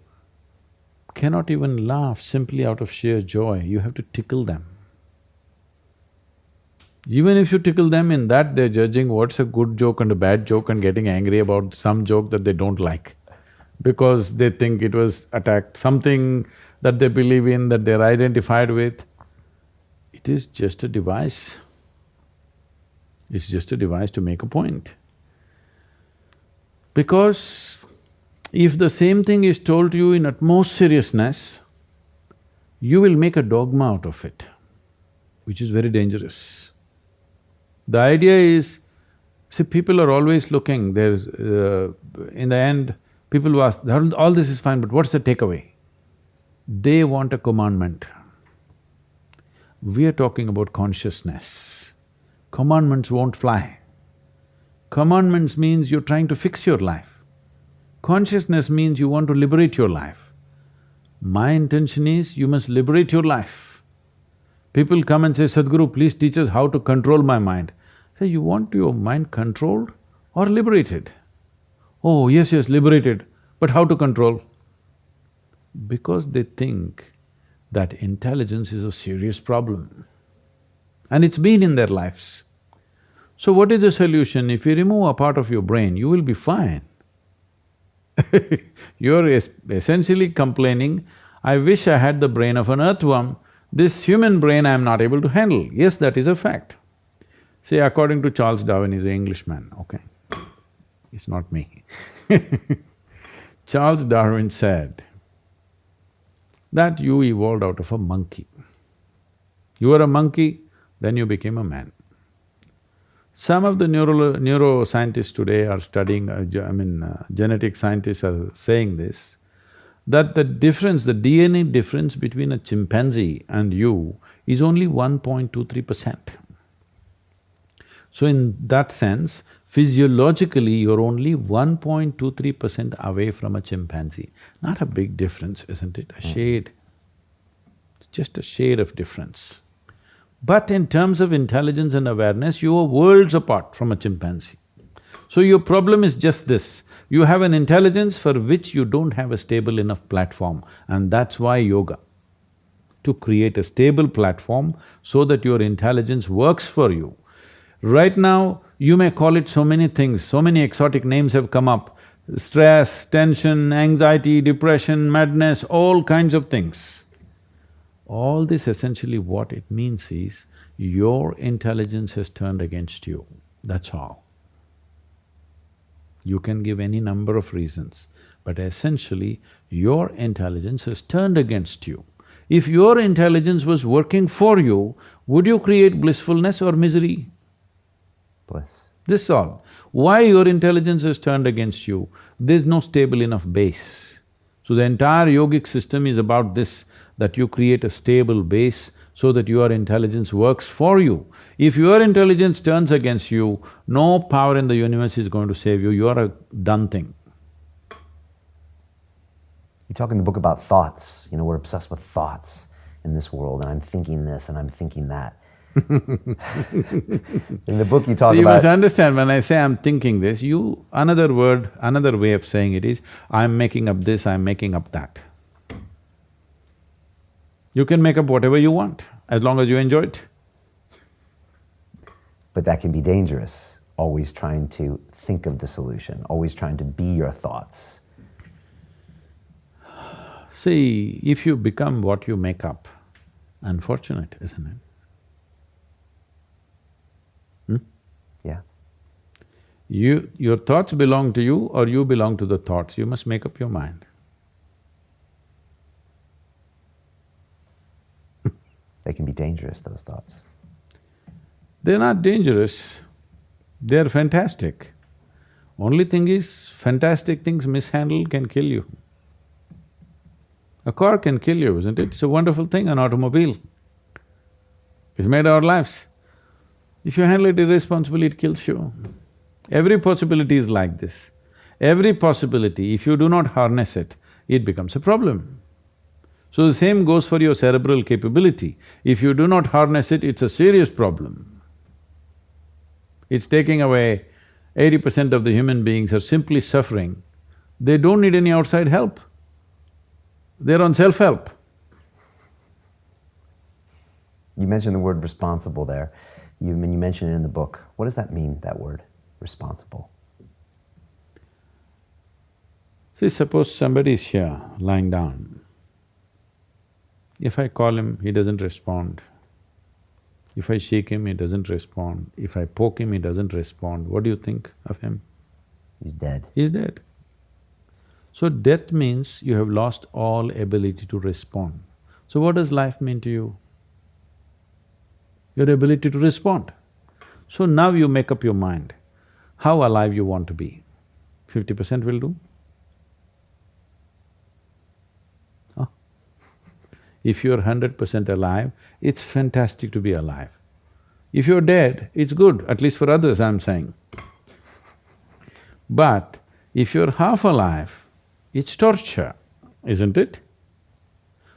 cannot even laugh simply out of sheer joy, you have to tickle them. Even if you tickle them in that, they're judging what's a good joke and a bad joke and getting angry about some joke that they don't like because they think it was attacked, something that they believe in, that they're identified with. It is just a device. It's just a device to make a point. Because if the same thing is told to you in utmost seriousness, you will make a dogma out of it, which is very dangerous. The idea is, see, people are always looking, in the end, people who ask, all this is fine, but what's the takeaway? They want a commandment. We are talking about consciousness. Commandments won't fly. Commandments means you're trying to fix your life. Consciousness means you want to liberate your life. My intention is you must liberate your life. People come and say, Sadhguru, please teach us how to control my mind. Say, you want your mind controlled or liberated? Oh, yes, liberated, but how to control? Because they think that intelligence is a serious problem and it's been in their lives. So what is the solution? If you remove a part of your brain, you will be fine. You're essentially complaining, I wish I had the brain of an earthworm, this human brain I am not able to handle. Yes, that is a fact. See, according to Charles Darwin, he's an Englishman, okay? It's not me. Charles Darwin said that you evolved out of a monkey. You were a monkey, then you became a man. Some of the neuroscientists today are studying, genetic scientists are saying this, that the difference, the DNA difference between a chimpanzee and you is only 1.23%. So in that sense, physiologically you're only 1.23% away from a chimpanzee. Not a big difference, isn't it? A shade. It's just a shade of difference. But in terms of intelligence and awareness, you are worlds apart from a chimpanzee. So your problem is just this, you have an intelligence for which you don't have a stable enough platform, and that's why yoga. To create a stable platform so that your intelligence works for you. Right now, you may call it so many things, so many exotic names have come up, stress, tension, anxiety, depression, madness, all kinds of things. All this essentially what it means is, your intelligence has turned against you, that's all. You can give any number of reasons, but essentially, your intelligence has turned against you. If your intelligence was working for you, would you create blissfulness or misery? Bliss. This is all. Why your intelligence has turned against you? There's no stable enough base. So the entire yogic system is about this, that you create a stable base so that your intelligence works for you. If your intelligence turns against you, no power in the universe is going to save you, you are a done thing. You talk in the book about thoughts, we're obsessed with thoughts in this world, and I'm thinking this and I'm thinking that. In the book you talk about… You must understand, when I say I'm thinking this, another word, another way of saying it is, I'm making up this, I'm making up that. You can make up whatever you want, as long as you enjoy it. But that can be dangerous, always trying to think of the solution, always trying to be your thoughts. See, if you become what you make up, unfortunate, isn't it? Yeah. Your thoughts belong to you or you belong to the thoughts, you must make up your mind. They can be dangerous, those thoughts. They're not dangerous, they're fantastic. Only thing is, fantastic things mishandled can kill you. A car can kill you, isn't it? It's a wonderful thing, an automobile. It's made our lives. If you handle it irresponsibly, it kills you. Every possibility is like this. Every possibility, if you do not harness it, it becomes a problem. So the same goes for your cerebral capability. If you do not harness it, it's a serious problem. It's taking away 80% of the human beings are simply suffering. They don't need any outside help. They're on self-help. You mentioned the word responsible there. You mentioned it in the book. What does that mean, that word, responsible? See, suppose somebody is here, lying down. If I call him, he doesn't respond. If I shake him, he doesn't respond. If I poke him, he doesn't respond. What do you think of him? He's dead. He's dead. So death means you have lost all ability to respond. So what does life mean to you? Your ability to respond. So now you make up your mind, how alive you want to be. 50% will do? Huh? If you're 100% alive, it's fantastic to be alive. If you're dead, it's good, at least for others, I'm saying. But if you're half alive, it's torture, isn't it?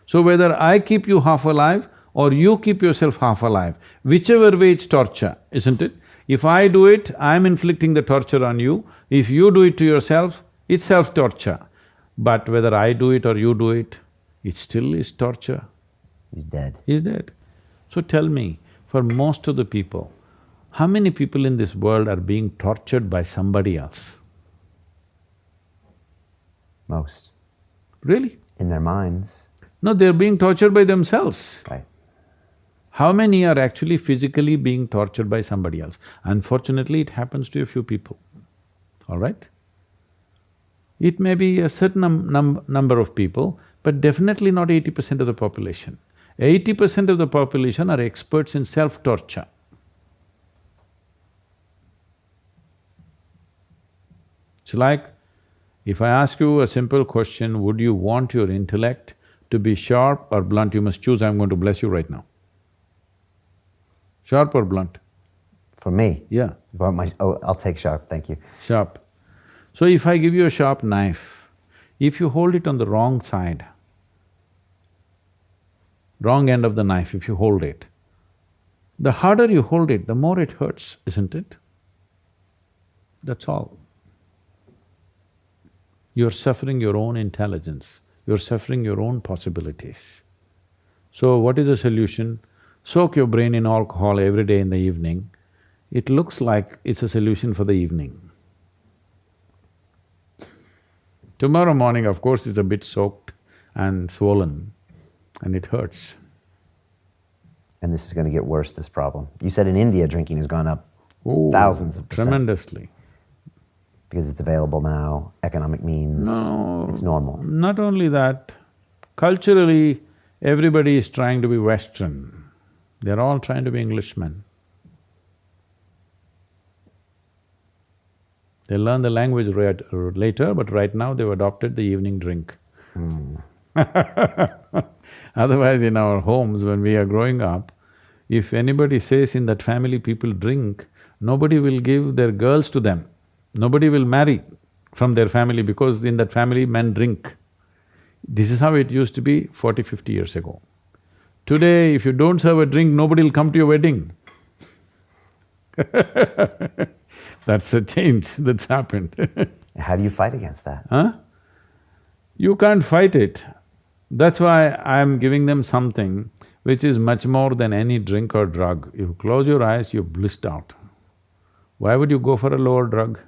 So whether I keep you half alive or you keep yourself half alive, whichever way it's torture, isn't it? If I do it, I'm inflicting the torture on you. If you do it to yourself, it's self-torture. But whether I do it or you do it, it still is torture. He's dead. He's dead. So tell me, for most of the people, how many people in this world are being tortured by somebody else? Most. Really? In their minds. No, they're being tortured by themselves. Right. How many are actually physically being tortured by somebody else? Unfortunately, it happens to a few people, all right? It may be a certain number of people, but definitely not 80% of the population. 80% of the population are experts in self-torture. It's like, if I ask you a simple question, would you want your intellect to be sharp or blunt? You must choose, I'm going to bless you right now. Sharp or blunt? For me? Yeah. I'll take sharp, thank you. Sharp. So if I give you a sharp knife, if you hold it on the wrong side, wrong end of the knife, if you hold it, the harder you hold it, the more it hurts, isn't it? That's all. You're suffering your own intelligence, you're suffering your own possibilities. So what is the solution? Soak your brain in alcohol every day in the evening. It looks like it's a solution for the evening. Tomorrow morning, of course, it's a bit soaked and swollen and it hurts. And this is going to get worse, this problem. You said in India drinking has gone up Oh, thousands of percent. tremendously. Because it's available now, economic means, No, it's normal. not only that, culturally, everybody is trying to be Western. They're all trying to be Englishmen. They learn the language later, but right now they've adopted the evening drink. Otherwise, in our homes, when we are growing up, if anybody says in that family people drink, nobody will give their girls to them. Nobody will marry from their family because in that family men drink. This is how it used to be 40, 50 years ago. Today, if you don't serve a drink, nobody will come to your wedding. That's the change that's happened. How do you fight against that? Huh? You can't fight it. That's why I'm giving them something which is much more than any drink or drug. You close your eyes, you're blissed out. Why would you go for a lower drug?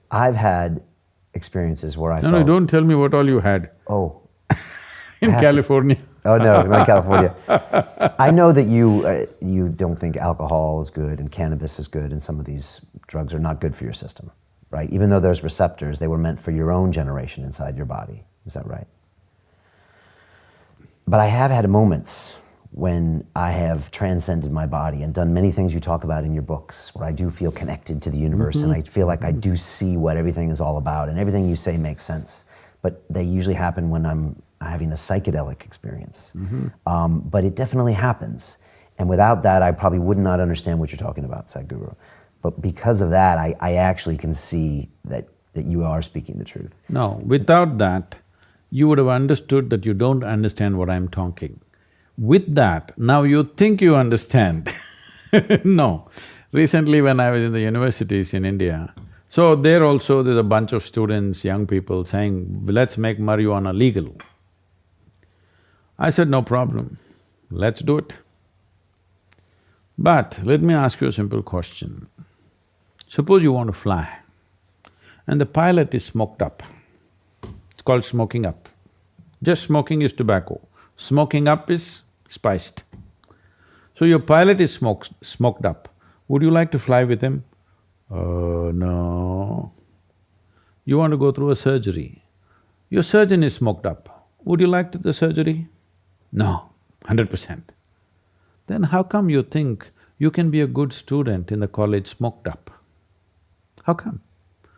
I've had experiences where I No, felt… no, don't tell me what all you had Oh. in California. Oh no, not in California. I know that you don't think alcohol is good and cannabis is good and some of these drugs are not good for your system, right? Even though there's receptors, they were meant for your own generation inside your body. Is that right? But I have had moments when I have transcended my body and done many things you talk about in your books, where I do feel connected to the universe and I feel like I do see what everything is all about and everything you say makes sense. But they usually happen when I'm having a psychedelic experience. But it definitely happens. And without that, I probably would not understand what you're talking about, Sadhguru. But because of that, I actually can see that you are speaking the truth. No, without that, you would have understood that you don't understand what I'm talking. With that, now you think you understand. No. Recently when I was in the universities in India, so there also there's a bunch of students, young people saying, let's make marijuana legal. I said, no problem, let's do it. But let me ask you a simple question. Suppose you want to fly and the pilot is smoked up. It's called smoking up. Just smoking is tobacco, smoking up is spiced. So your pilot is smoked up. Would you like to fly with him? No. You want to go through a surgery. Your surgeon is smoked up. Would you like the surgery? No, 100%. Then how come you think you can be a good student in the college smoked up? How come?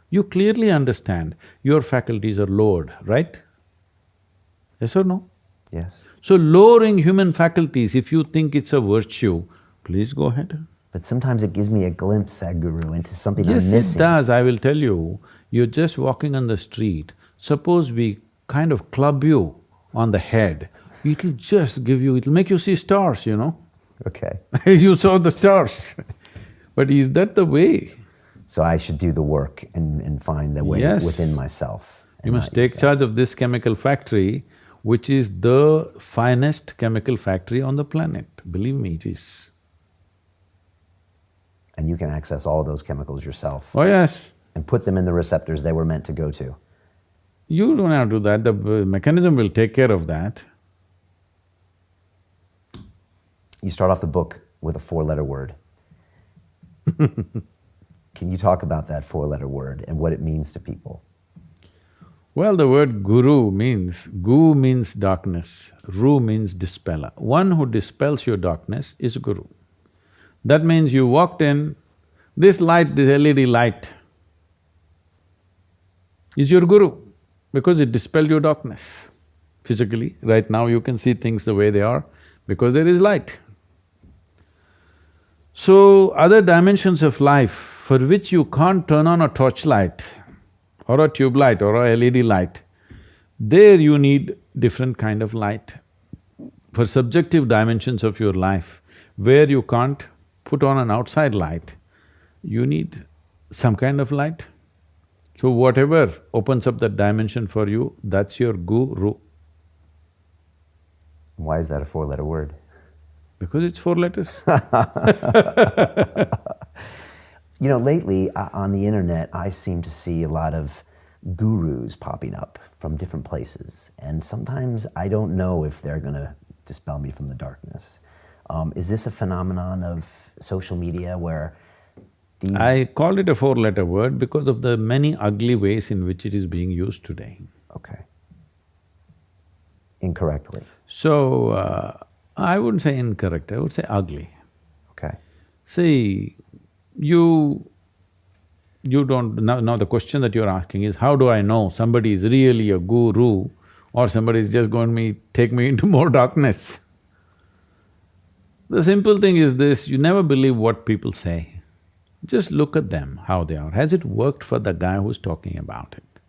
You clearly understand your faculties are lowered, right? Yes or no? Yes. So lowering human faculties, if you think it's a virtue, please go ahead. But sometimes it gives me a glimpse, Sadhguru, into something I'm missing. Yes, it does. I will tell you, you're just walking on the street, suppose we kind of club you on the head, it'll just give you… it'll make you see stars, you know? Okay. You saw the stars. But is that the way? So I should do the work and find the way Yes. within myself. You and must not take use that. charge of this chemical factory, which is the finest chemical factory on the planet. Believe me, it is. And you can access all those chemicals yourself Oh yes, and put them in the receptors they were meant to go to. you don't have to do that, the mechanism will take care of that. You start off the book with a four-letter word. Can you talk about that four-letter word and what it means to people? Well, the word guru means… gu means darkness, ru means dispeller. One who dispels your darkness is a guru. That means you walked in, this light, this LED light is your guru because it dispelled your darkness. Physically, right now you can see things the way they are because there is light. So, other dimensions of life for which you can't turn on a torchlight or a tube light or a LED light, there you need different kind of light. For subjective dimensions of your life, where you can't put on an outside light, you need some kind of light. So whatever opens up that dimension for you, that's your guru. Why is that a four-letter word? Because it's four letters. You know, lately on the internet, I seem to see a lot of gurus popping up from different places. And sometimes I don't know if they're gonna dispel me from the darkness. Is this a phenomenon of social media where these… I called it a four-letter word because of the many ugly ways in which it is being used today. Okay. Incorrectly. So, I wouldn't say incorrect, I would say ugly. Okay. See, you don't… Now the question that you're asking is, how do I know somebody is really a guru or somebody is just going to take me into more darkness? The simple thing is this, you never believe what people say. Just look at them, how they are. Has it worked for the guy who's talking about it?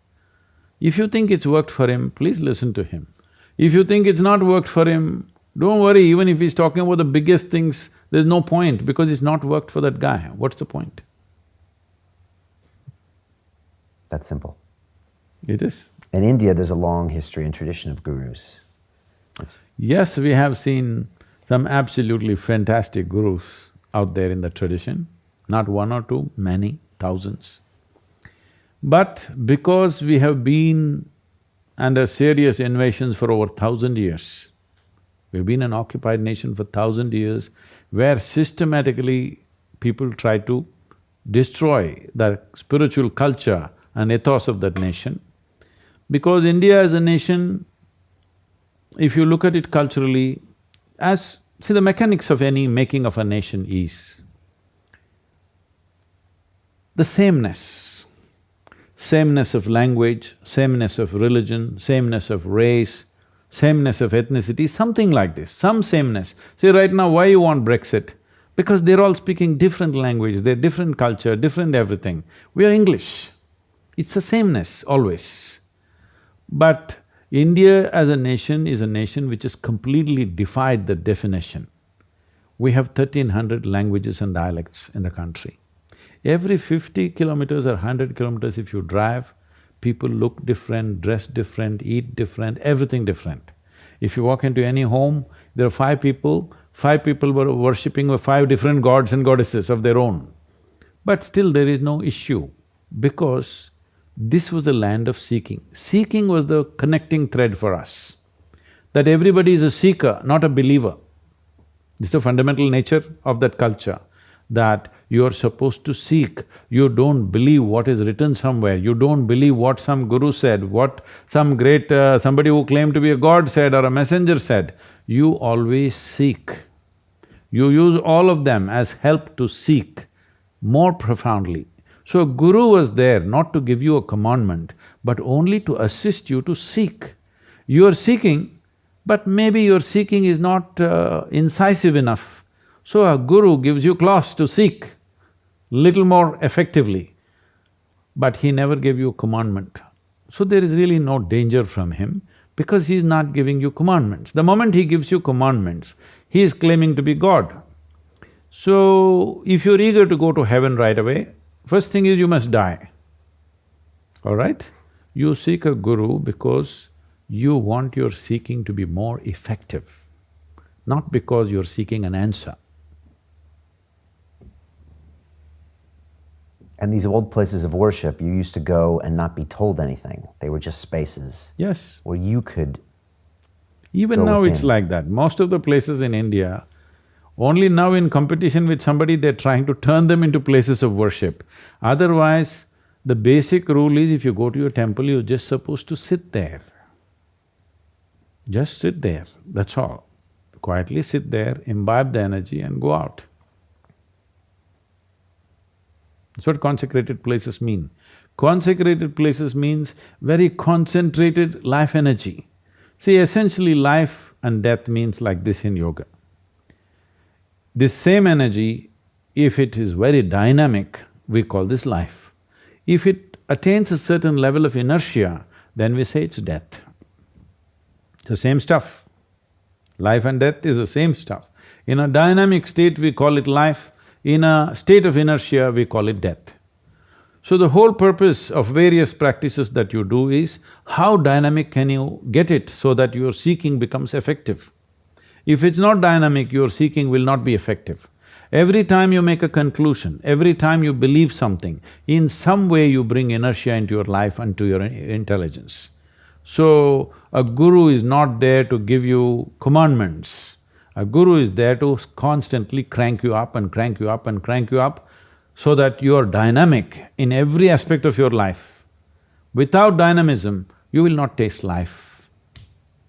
If you think it's worked for him, please listen to him. If you think it's not worked for him, don't worry, even if he's talking about the biggest things, there's no point because it's not worked for that guy. What's the point? That's simple. It is. In India, there's a long history and tradition of gurus. Yes, we have seen some absolutely fantastic gurus out there in the tradition, not one or two, many, thousands. But because we have been under serious invasions for over 1,000 years, we've been an occupied nation for 1,000 years, where systematically people try to destroy the spiritual culture and ethos of that nation. Because India as a nation, if you look at it culturally, see, the mechanics of any making of a nation is the sameness of language, sameness of religion, sameness of race, sameness of ethnicity, something like this, some sameness. See, right now, why you want Brexit? Because they're all speaking different language, they're different culture, different everything. We are English. It's a sameness, always. But India as a nation is a nation which has completely defied the definition. We have 1,300 languages and dialects in the country. Every 50 kilometers or 100 kilometers if you drive, people look different, dress different, eat different, everything different. If you walk into any home, there are five people were worshipping 5 different gods and goddesses of their own. But still there is no issue, because this was a land of seeking. Seeking was the connecting thread for us, that everybody is a seeker, not a believer. This is the fundamental nature of that culture, that you are supposed to seek. You don't believe what is written somewhere, you don't believe what some guru said, what some great… somebody who claimed to be a god said or a messenger said. You always seek. You use all of them as help to seek more profoundly. So a guru was there not to give you a commandment, but only to assist you to seek. You are seeking, but maybe your seeking is not incisive enough. So a guru gives you claws to seek little more effectively, but he never gave you a commandment. So there is really no danger from him, because he is not giving you commandments. The moment he gives you commandments, he is claiming to be God. So if you're eager to go to heaven right away, first thing is you must die, all right? You seek a guru because you want your seeking to be more effective, not because you're seeking an answer. And these old places of worship, you used to go and not be told anything. They were just spaces. Yes. Where you could Even go now within. it's like that. Most of the places in India, only now in competition with somebody, they're trying to turn them into places of worship. Otherwise, the basic rule is if you go to your temple, you're just supposed to sit there. Just sit there, that's all. Quietly sit there, imbibe the energy and go out. That's what consecrated places mean. Consecrated places means very concentrated life energy. See, essentially life and death means like this in yoga. This same energy, if it is very dynamic, we call this life. If it attains a certain level of inertia, then we say it's death. It's the same stuff. Life and death is the same stuff. In a dynamic state, we call it life. In a state of inertia, we call it death. So the whole purpose of various practices that you do is, how dynamic can you get it so that your seeking becomes effective? If it's not dynamic, your seeking will not be effective. Every time you make a conclusion, every time you believe something, in some way you bring inertia into your life and to your intelligence. So, a guru is not there to give you commandments. A guru is there to constantly crank you up and crank you up and crank you up, so that you are dynamic in every aspect of your life. Without dynamism, you will not taste life.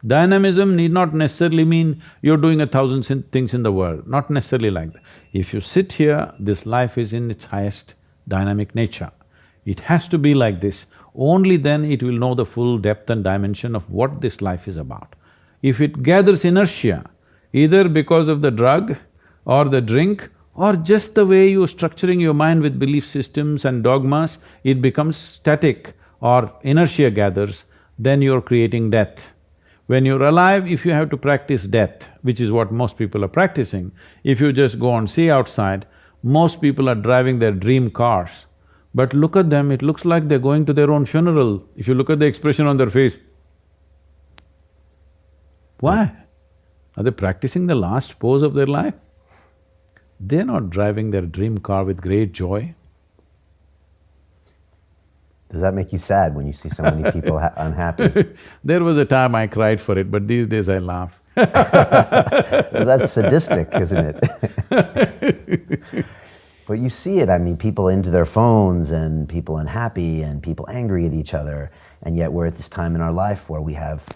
Dynamism need not necessarily mean you're doing 1,000 things in the world, not necessarily like that. If you sit here, this life is in its highest dynamic nature. It has to be like this, only then it will know the full depth and dimension of what this life is about. If it gathers inertia, either because of the drug or the drink, or just the way you're structuring your mind with belief systems and dogmas, it becomes static or inertia gathers, then you're creating death. When you're alive, if you have to practice death, which is what most people are practicing, if you just go and see outside, most people are driving their dream cars. But look at them, it looks like they're going to their own funeral, if you look at the expression on their face. Why? Are they practicing the last pose of their life? They're not driving their dream car with great joy. Does that make you sad when you see so many people unhappy? There was a time I cried for it, but these days I laugh. Well, that's sadistic, isn't it? But you see it, I mean, people into their phones and people unhappy and people angry at each other, and yet we're at this time in our life where we have,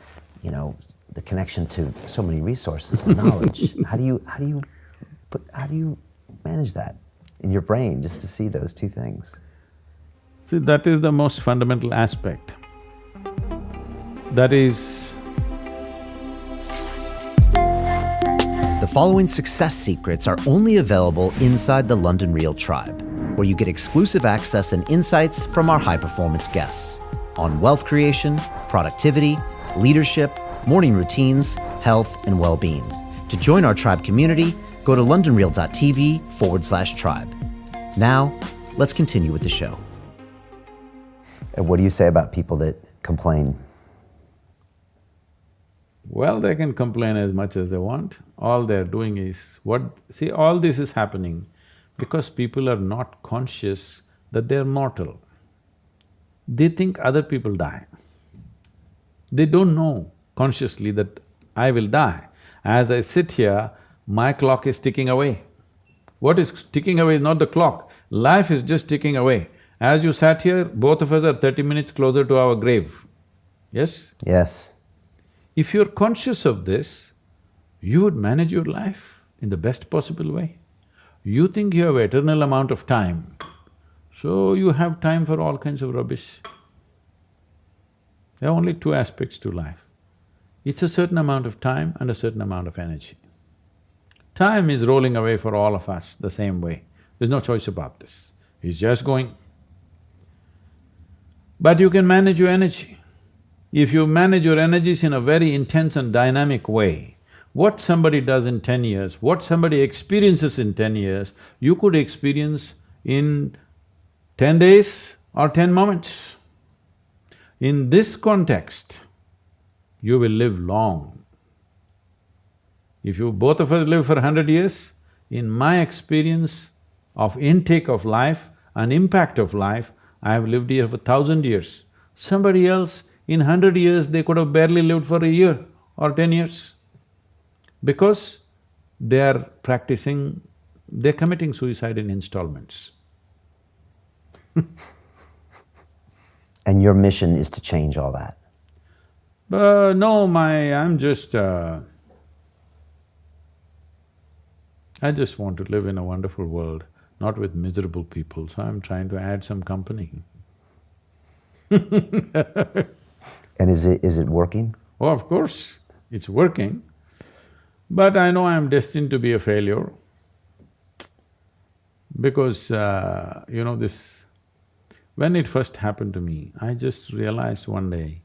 you know, the connection to so many resources and knowledge. How do you manage that in your brain, just to see those two things? See, that is the most fundamental aspect. That is following success secrets are only available inside the London Real Tribe, where you get exclusive access and insights from our high-performance guests on wealth creation, productivity, leadership, morning routines, health, and well-being. To join our tribe community, go to londonreal.tv/tribe. Now, let's continue with the show. And what do you say about people that complain? Well, they can complain as much as they want. All they're doing is see, all this is happening because people are not conscious that they're mortal. They think other people die. They don't know consciously that I will die. As I sit here, my clock is ticking away. What is ticking away is not the clock, life is just ticking away. As you sat here, both of us are 30 minutes closer to our grave, yes? Yes. If you're conscious of this, you would manage your life in the best possible way. You think you have eternal amount of time, so you have time for all kinds of rubbish. There are only two aspects to life. It's a certain amount of time and a certain amount of energy. Time is rolling away for all of us the same way. There's no choice about this. It's just going. But you can manage your energy. If you manage your energies in a very intense and dynamic way, what somebody does in 10 years, what somebody experiences in 10 years, you could experience in 10 days or 10 moments. In this context, you will live long. If both of us live for 100 years, in my experience of intake of life and impact of life, I have lived here for 1,000 years. Somebody else, in 100 years, they could have barely lived for a year or 10 years. Because they are they're committing suicide in installments. And your mission is to change all that? No, I'm just… I just want to live in a wonderful world, not with miserable people, so I'm trying to add some company. And is it working? Oh, of course, it's working. But I know I'm destined to be a failure because, when it first happened to me, I just realized one day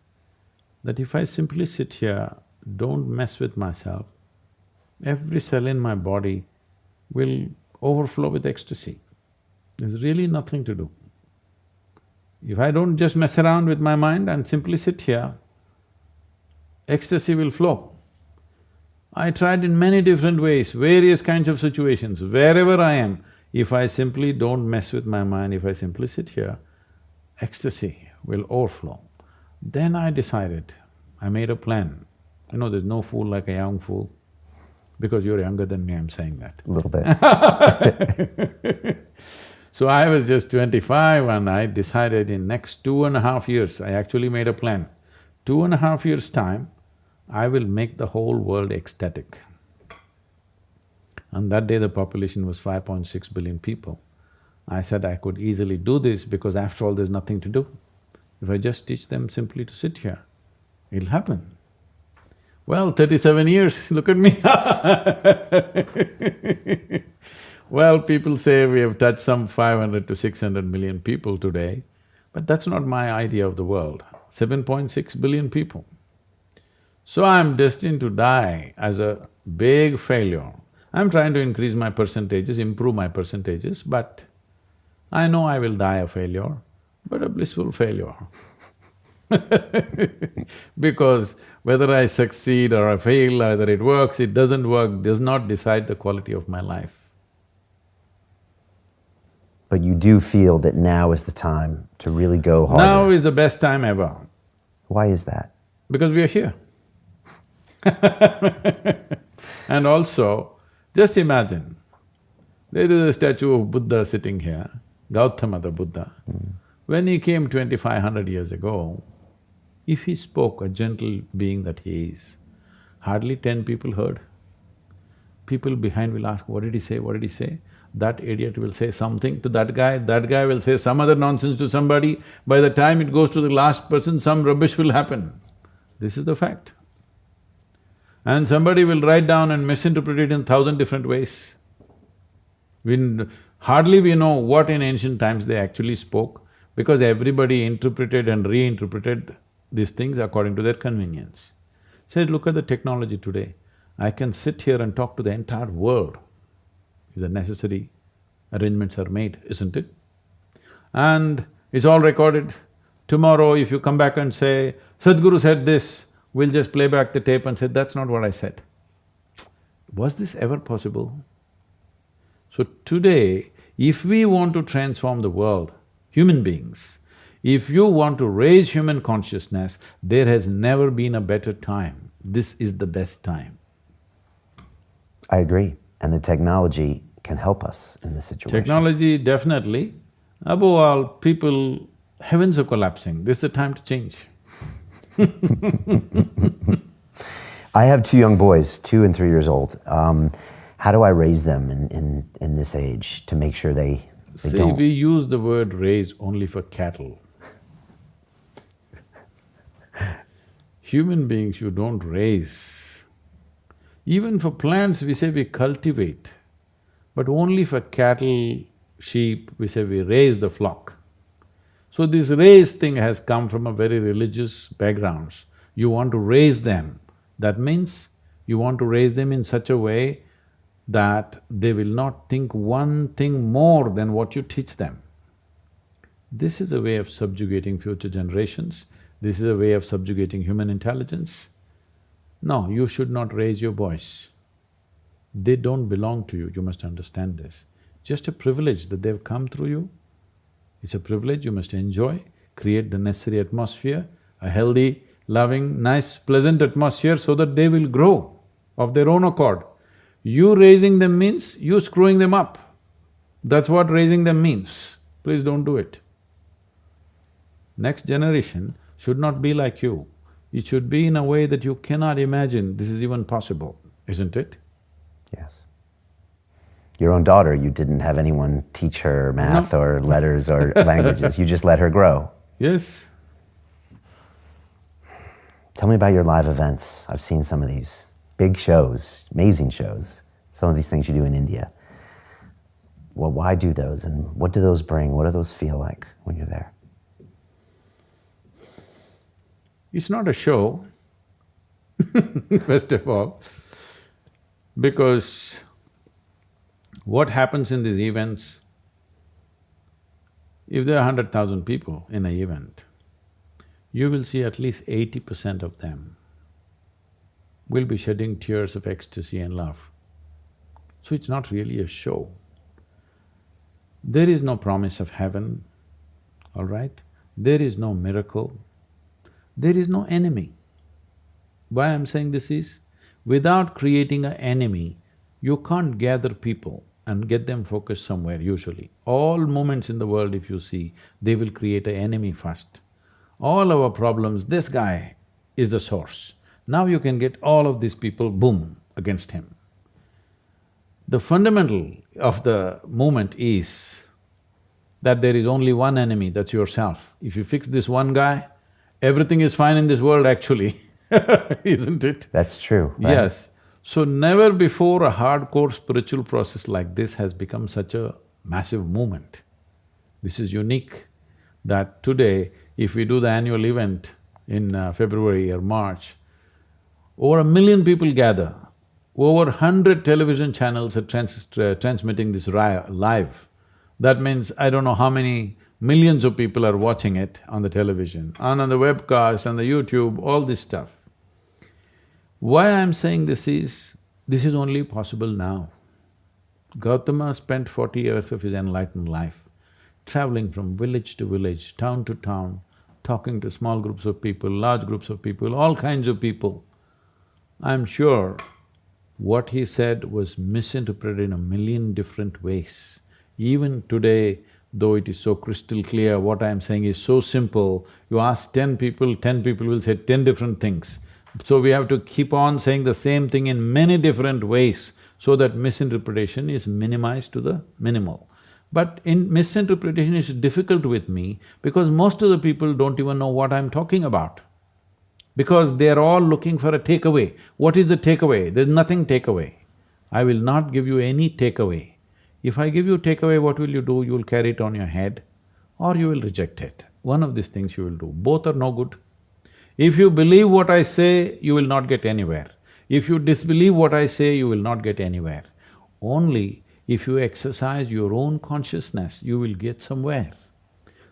that if I simply sit here, don't mess with myself, every cell in my body will overflow with ecstasy. There's really nothing to do. If I don't just mess around with my mind and simply sit here, ecstasy will flow. I tried in many different ways, various kinds of situations, wherever I am, if I simply don't mess with my mind, if I simply sit here, ecstasy will overflow. Then I decided, I made a plan. There's no fool like a young fool. Because you're younger than me, I'm saying that. A little bit. So I was just 25 and I decided in next 2.5 years, I actually made a plan. 2.5 years' time, I will make the whole world ecstatic. And that day the population was 5.6 billion people. I said I could easily do this because after all there's nothing to do. If I just teach them simply to sit here, it'll happen. Well, 37 years, look at me Well, people say we have touched some 500 to 600 million people today, but that's not my idea of the world, 7.6 billion people. So I'm destined to die as a big failure. I'm trying to increase my percentages, improve my percentages, but I know I will die a failure, but a blissful failure. Because whether I succeed or I fail, whether it works, it doesn't work, does not decide the quality of my life. But you do feel that now is the time to really go harder? Now is the best time ever. Why is that? Because we are here. And also, just imagine, there is a statue of Buddha sitting here, Gautama the Buddha. When he came 2,500 years ago, if he spoke, a gentle being that he is, hardly 10 people heard. People behind will ask, what did he say, what did he say? That idiot will say something to that guy will say some other nonsense to somebody. By the time it goes to the last person, some rubbish will happen. This is the fact. And somebody will write down and misinterpret it in 1,000 different ways. Hardly we know what in ancient times they actually spoke, because everybody interpreted and reinterpreted these things according to their convenience. Say, look at the technology today. I can sit here and talk to the entire world if the necessary arrangements are made, isn't it? And it's all recorded. Tomorrow if you come back and say, Sadhguru said this, we'll just play back the tape and say, that's not what I said. Was this ever possible? So today, if we want to transform the world, human beings, if you want to raise human consciousness, there has never been a better time. This is the best time. I agree. And the technology can help us in this situation. Technology, definitely. Above all, people… heavens are collapsing, this is the time to change. I have two young boys, 2 and 3 years old. How do I raise them in this age to make sure they don't… See, we use the word raise only for cattle. Human beings you don't raise. Even for plants we say we cultivate, but only for cattle, sheep, we say we raise the flock. So this raise thing has come from a very religious backgrounds. You want to raise them, that means you want to raise them in such a way that they will not think one thing more than what you teach them. This is a way of subjugating future generations, this is a way of subjugating human intelligence. No, you should not raise your boys. They don't belong to you, you must understand this. Just a privilege that they've come through you. It's a privilege you must enjoy, create the necessary atmosphere, a healthy, loving, nice, pleasant atmosphere so that they will grow of their own accord. You raising them means you screwing them up. That's what raising them means. Please don't do it. Next generation should not be like you. It should be in a way that you cannot imagine this is even possible, isn't it? Yes. Your own daughter, you didn't have anyone teach her math or letters or languages, you just let her grow. Yes. Tell me about your live events. I've seen some of these big shows, amazing shows, some of these things you do in India. Well, why do those and what do those bring? What do those feel like when you're there? It's not a show, first of all, because what happens in these events, if there are 100,000 people in an event, you will see at least 80% of them will be shedding tears of ecstasy and love. So it's not really a show. There is no promise of heaven, all right? There is no miracle. There is no enemy. Why I'm saying this is, without creating an enemy, you can't gather people and get them focused somewhere usually. All movements in the world if you see, they will create an enemy first. All our problems, this guy is the source. Now you can get all of these people, boom, against him. The fundamental of the movement is that there is only one enemy, that's yourself. If you fix this one guy, everything is fine in this world actually, isn't it? That's true, right? Yes. So never before a hardcore spiritual process like this has become such a massive movement. This is unique that today, if we do the annual event in February or March, over 1 million people gather, over 100 television channels are transmitting this live. That means I don't know how many millions of people are watching it on the television, and on the webcast, on the YouTube, all this stuff. Why I'm saying this is only possible now. Gautama spent 40 years of his enlightened life traveling from village to village, town to town, talking to small groups of people, large groups of people, all kinds of people. I'm sure what he said was misinterpreted in 1 million different ways. Even today, though it is so crystal clear, what I'm saying is so simple, you ask 10 people will say 10 different things. So we have to keep on saying the same thing in many different ways so that misinterpretation is minimized to the minimal. But in misinterpretation is difficult with me because most of the people don't even know what I'm talking about. because they are all looking for a takeaway. What is the takeaway? There's nothing takeaway. I will not give you any takeaway. If I give you takeaway, what will you do? You will carry it on your head or you will reject it. One of these things you will do. Both are no good. If you believe what I say, you will not get anywhere. If you disbelieve what I say, you will not get anywhere. Only if you exercise your own consciousness, you will get somewhere.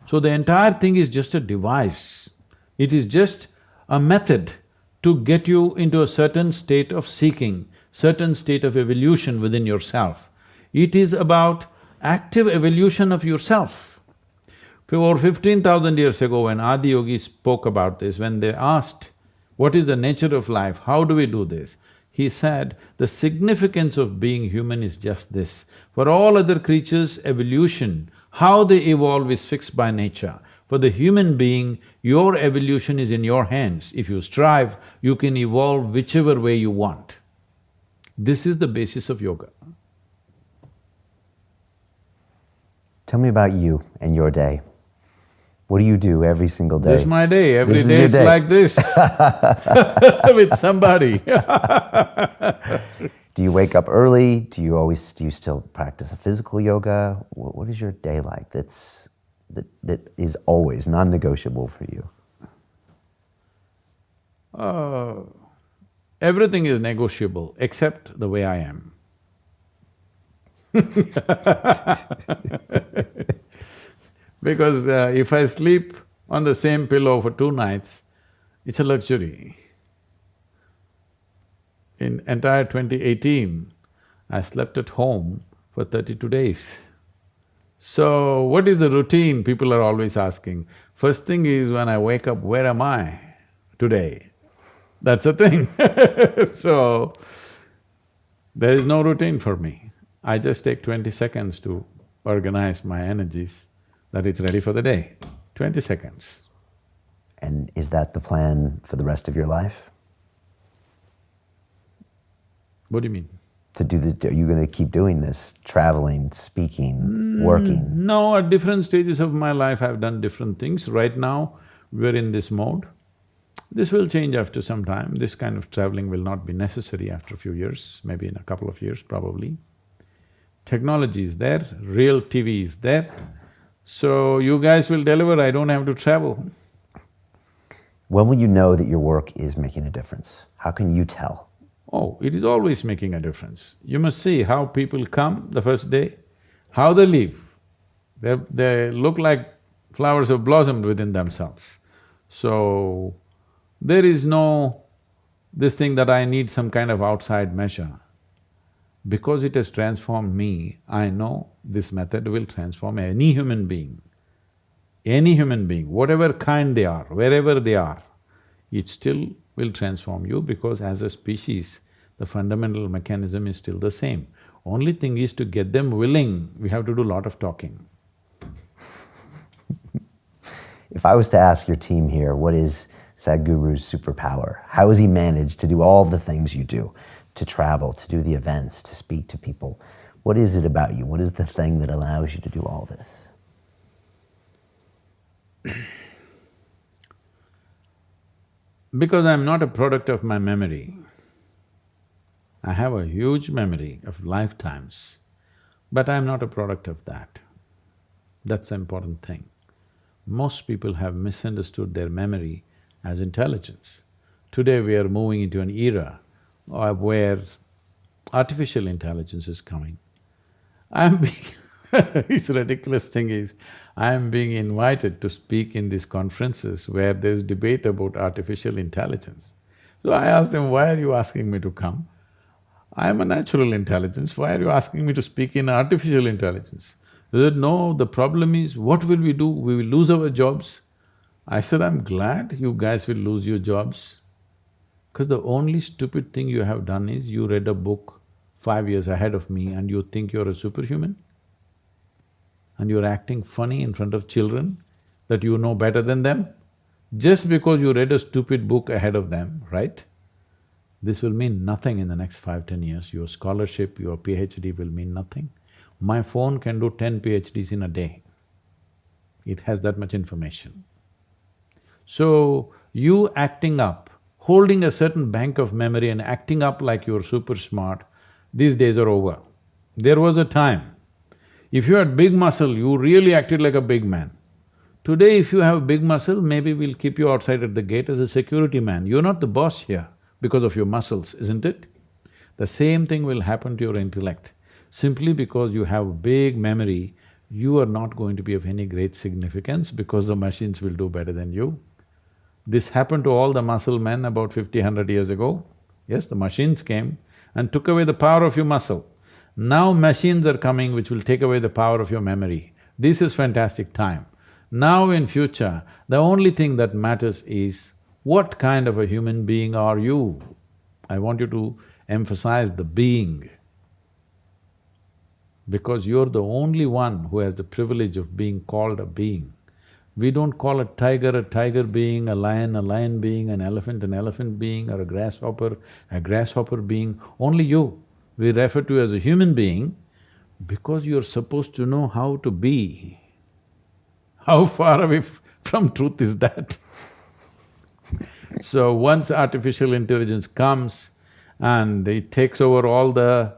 So the entire thing is just a device. It is just a method to get you into a certain state of seeking, certain state of evolution within yourself. It is about active evolution of yourself. Over 15,000 years ago, when Adi Yogi spoke about this, when they asked, what is the nature of life, how do we do this? He said, the significance of being human is just this. For all other creatures, evolution, how they evolve is fixed by nature. For the human being, your evolution is in your hands. If you strive, you can evolve whichever way you want. This is the basis of yoga. Tell me about you and your day. What do you do every single day? This is my day. Every This is day your it's day. like this with somebody. Do you wake up early? Do you still practice a physical yoga? What is your day like that is always non-negotiable for you? Everything is negotiable except the way I am. Because if I sleep on the same pillow for 2 nights, it's a luxury. In entire 2018, I slept at home for 32 days. So, what is the routine? People are always asking. First thing is, when I wake up, where am I today? That's the thing. So, there is no routine for me. I just take 20 seconds to organize my energies, that it's ready for the day. 20 seconds. And is that the plan for the rest of your life? What do you mean? Are you going to keep doing this, traveling, speaking, working? No, at different stages of my life I've done different things. Right now, we're in this mode. This will change after some time. This kind of traveling will not be necessary after a few years, maybe in a couple of years probably. Technology is there, real TV is there, so you guys will deliver, I don't have to travel. When will you know that your work is making a difference? How can you tell? Oh, it is always making a difference. You must see how people come the first day, how they leave. They look like flowers have blossomed within themselves. So, there is no this thing that I need some kind of outside measure. Because it has transformed me, I know this method will transform any human being. Any human being, whatever kind they are, wherever they are, it still will transform you because as a species, the fundamental mechanism is still the same. Only thing is to get them willing, we have to do a lot of talking. If I was to ask your team here, what is Sadhguru's superpower? How has he managed to do all the things you do? To travel, to do the events, to speak to people. What is it about you? What is the thing that allows you to do all this? Because I'm not a product of my memory. I have a huge memory of lifetimes, but I'm not a product of that. That's the important thing. Most people have misunderstood their memory as intelligence. Today we are moving into an era where artificial intelligence is coming. I'm being it's ridiculous thing is, I am being invited to speak in these conferences where there's debate about artificial intelligence. So I asked them, why are you asking me to come? I am a natural intelligence, why are you asking me to speak in artificial intelligence? They said, no, the problem is, what will we do? We will lose our jobs. I said, I'm glad you guys will lose your jobs. Because the only stupid thing you have done is you read a book 5 years ahead of me and you think you're a superhuman? And you're acting funny in front of children that you know better than them? Just because you read a stupid book ahead of them, right? This will mean nothing in the next 5–10 years. Your scholarship, your PhD will mean nothing. My phone can do 10 PhDs in a day. It has that much information. So, you acting up holding a certain bank of memory and acting up like you're super smart, these days are over. There was a time, if you had big muscle, you really acted like a big man. Today, if you have big muscle, maybe we'll keep you outside at the gate as a security man. You're not the boss here because of your muscles, isn't it? The same thing will happen to your intellect. Simply because you have big memory, you are not going to be of any great significance because the machines will do better than you. This happened to all the muscle men about 50, 100 years ago. Yes, the machines came and took away the power of your muscle. Now machines are coming which will take away the power of your memory. This is fantastic time. Now in future, the only thing that matters is what kind of a human being are you? I want you to emphasize the being, because you're the only one who has the privilege of being called a being. We don't call a tiger being, a lion being, an elephant being, or a grasshopper being, only you. We refer to you as a human being because you're supposed to know how to be. How far away from truth is that? So once artificial intelligence comes and it takes over all the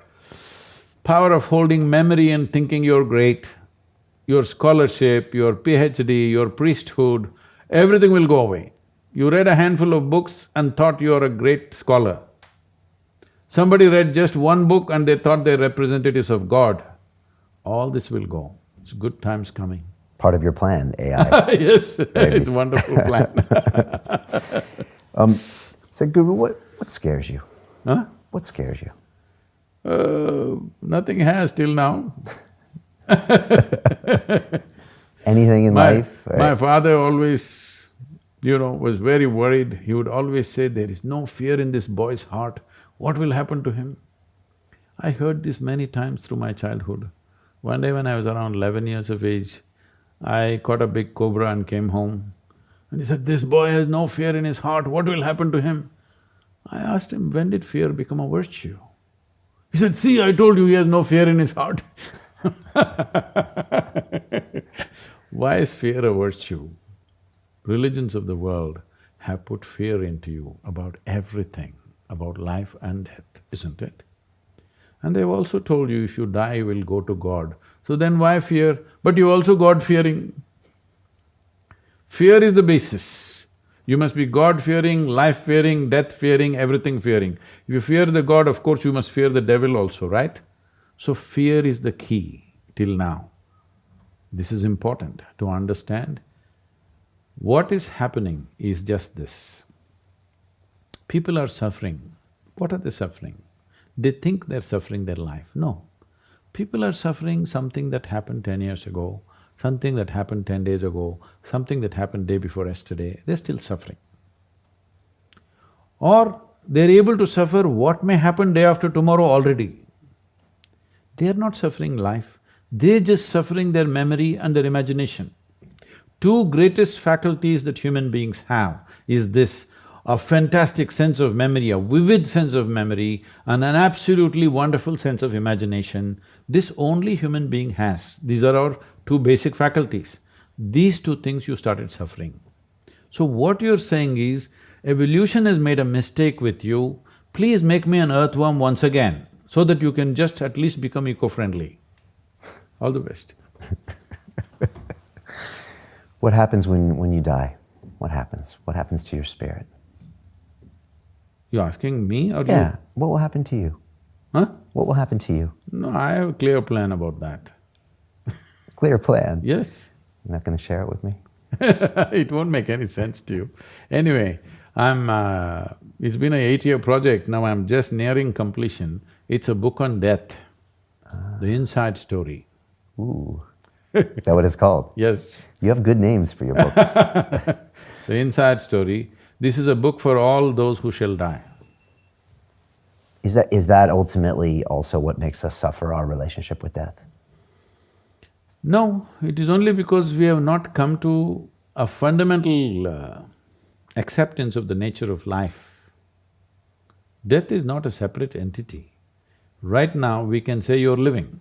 power of holding memory and thinking you're great, your scholarship, your PhD, your priesthood, everything will go away. You read a handful of books and thought you're a great scholar. Somebody read just one book and they thought they're representatives of God. All this will go. It's good times coming. Part of your plan, AI. Yes, it's a wonderful plan. Sadhguru, what scares you? Huh? What scares you? Nothing has till now. Anything in life? My father always, was very worried. He would always say, there is no fear in this boy's heart. What will happen to him? I heard this many times through my childhood. One day when I was around 11 years of age, I caught a big cobra and came home. And he said, this boy has no fear in his heart, what will happen to him? I asked him, when did fear become a virtue? He said, see, I told you he has no fear in his heart. Why is fear a virtue? Religions of the world have put fear into you about everything, about life and death, isn't it? And they've also told you if you die, you will go to God. So then why fear? But you also God-fearing. Fear is the basis. You must be God-fearing, life-fearing, death-fearing, everything-fearing. If you fear the God, of course you must fear the devil also, right? So fear is the key till now. This is important to understand. What is happening is just this. People are suffering. What are they suffering? They think they're suffering their life. No. People are suffering something that happened 10 years ago, something that happened 10 days ago, something that happened day before yesterday, they're still suffering. Or they're able to suffer what may happen day after tomorrow already. They're not suffering life, they're just suffering their memory and their imagination. Two greatest faculties that human beings have is this, a fantastic sense of memory, a vivid sense of memory, and an absolutely wonderful sense of imagination. This only human being has. These are our two basic faculties. These two things you started suffering. So what you're saying is, evolution has made a mistake with you, please make me an earthworm once again, so that you can just at least become eco-friendly. All the best. What happens when you die? What happens? What happens to your spirit? You're asking me or you? Yeah, what will happen to you? Huh? What will happen to you? No, I have a clear plan about that. Clear plan? Yes. You're not gonna share it with me? It won't make any sense to you. Anyway, it's been an 8-year project, now I'm just nearing completion. It's a book on death, the inside story. Ooh, is that what it's called? Yes. You have good names for your books. The inside story. This is a book for all those who shall die. Is that ultimately also what makes us suffer our relationship with death? No, it is only because we have not come to a fundamental acceptance of the nature of life. Death is not a separate entity. Right now, we can say you're living.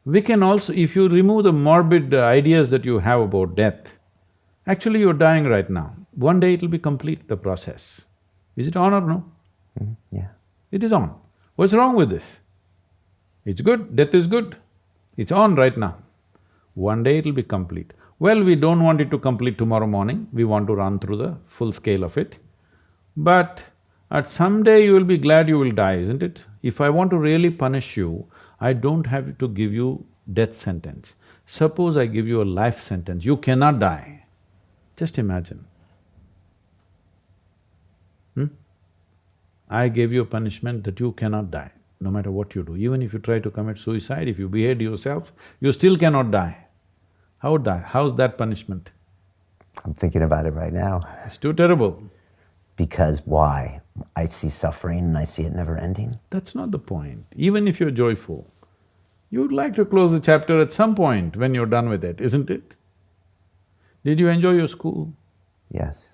We can also, if you remove the morbid ideas that you have about death, actually you're dying right now. one day it'll be complete, the process. Is it on or no? Yeah. It is on. What's wrong with this? It's good, death is good. It's on right now. One day it'll be complete. Well, we don't want it to complete tomorrow morning, we want to run through the full scale of it. But at some day you will be glad you will die, isn't it? If I want to really punish you, I don't have to give you death sentence. Suppose I give you a life sentence, you cannot die. Just imagine. I gave you a punishment that you cannot die, no matter what you do. Even if you try to commit suicide, if you behead yourself, you still cannot die. How's that punishment? I'm thinking about it right now. It's too terrible. Because why? I see suffering and I see it never ending. That's not the point. Even if you're joyful, you'd like to close the chapter at some point when you're done with it, isn't it? Did you enjoy your school? Yes.